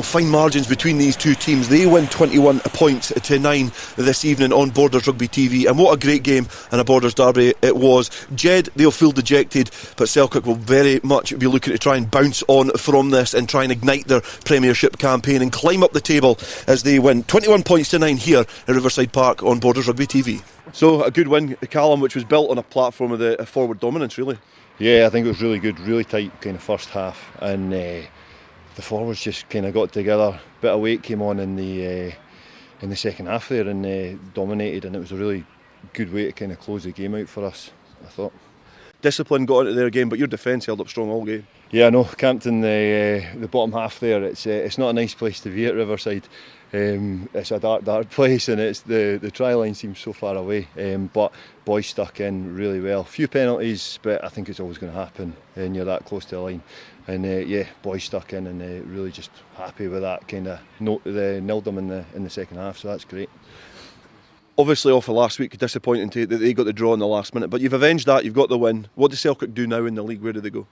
fine margins between these two teams. They win 21 points to 9 this evening on Borders Rugby TV, and what a great game and a Borders derby it was. Jed, they'll feel dejected, but Selkirk will very much be looking to try and bounce on from this and try and ignite their Premiership campaign and climb up the table as they win 21 points to 9 here at Riverside Park on Borders Rugby TV. So a good win, Callum, which was built on a platform of the forward dominance, really. Yeah, I think it was really good, really tight kind of first half, and the forwards just kind of got together. Bit of weight came on in the second half there, and dominated, and it was a really good way to kind of close the game out for us, I thought. Discipline got into their game, but your defence held up strong all game. Yeah, I know, Campton, the bottom half there, it's not a nice place to be at Riverside. It's a dark place, and it's the try line seems so far away, but boys stuck in really well. Few penalties, but I think it's always going to happen when you're that close to the line. And boys stuck in, and really just happy with that kind of note. They nilled them in the second half, so that's great. Obviously off of last week, disappointing that they got the draw in the last minute, but you've avenged that, you've got the win. What does Selkirk do now in the league? Where do they go?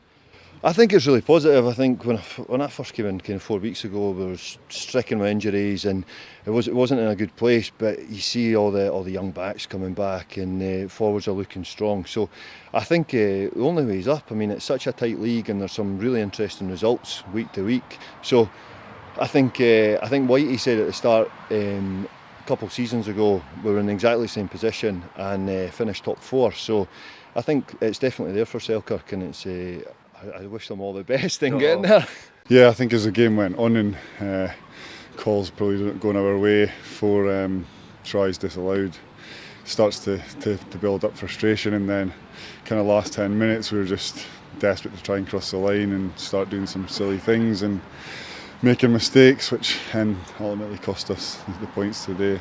I think it's really positive. I think when I first came in kind of 4 weeks ago, we were stricken with injuries, and it wasn't in a good place. But you see all the young backs coming back, and forwards are looking strong. So I think the only way is up. I mean, it's such a tight league, and there's some really interesting results week to week. So I think Whitey said at the start, a couple of seasons ago, we were in exactly the same position and finished top 4. So I think it's definitely there for Selkirk, and it's. I wish them all the best in getting there. Yeah, I think as the game went on, and calls probably going our way, 4 tries disallowed, starts to build up frustration, and then kind of last 10 minutes we were just desperate to try and cross the line and start doing some silly things and making mistakes, which ultimately cost us the points today.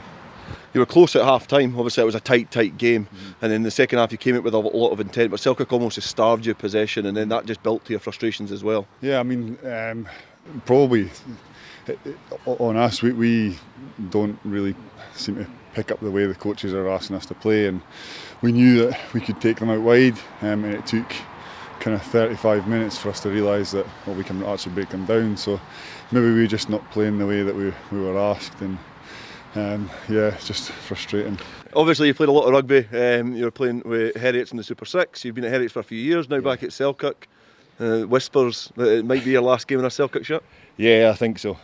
You were close at half time. Obviously it was a tight game, and in the second half you came out with a lot of intent, but Selkirk almost just starved your possession, and then that just built to your frustrations as well. Yeah, I mean, probably on us, we don't really seem to pick up the way the coaches are asking us to play, and we knew that we could take them out wide, and it took kind of 35 minutes for us to realise that we can actually break them down. So maybe we were just not playing the way that we were asked, and it's just frustrating. Obviously you played a lot of rugby, you were playing with Heriots in the Super 6, you've been at Heriots for a few years now, back at Selkirk. Whispers that it might be your last game in a Selkirk shirt? Yeah, I think so.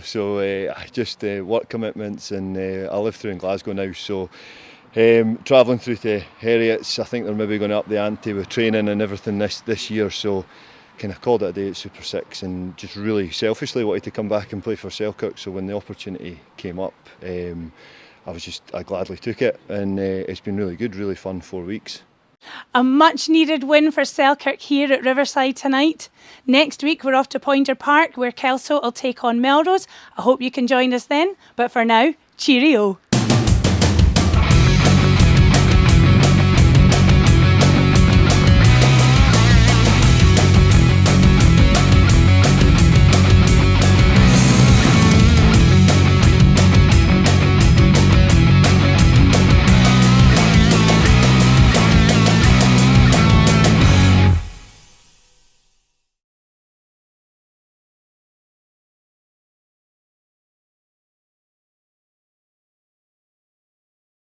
So just work commitments, and I live through in Glasgow now, so travelling through to Heriots, I think they're maybe going to up the ante with training and everything this year, so kind of called it a day at Super 6, and just really selfishly wanted to come back and play for Selkirk. So when the opportunity came up, I gladly took it, and it's been really good, really fun 4 weeks. A much needed win for Selkirk here at Riverside tonight. Next week we're off to Pointer Park, where Kelso will take on Melrose. I hope you can join us then, but for now, cheerio.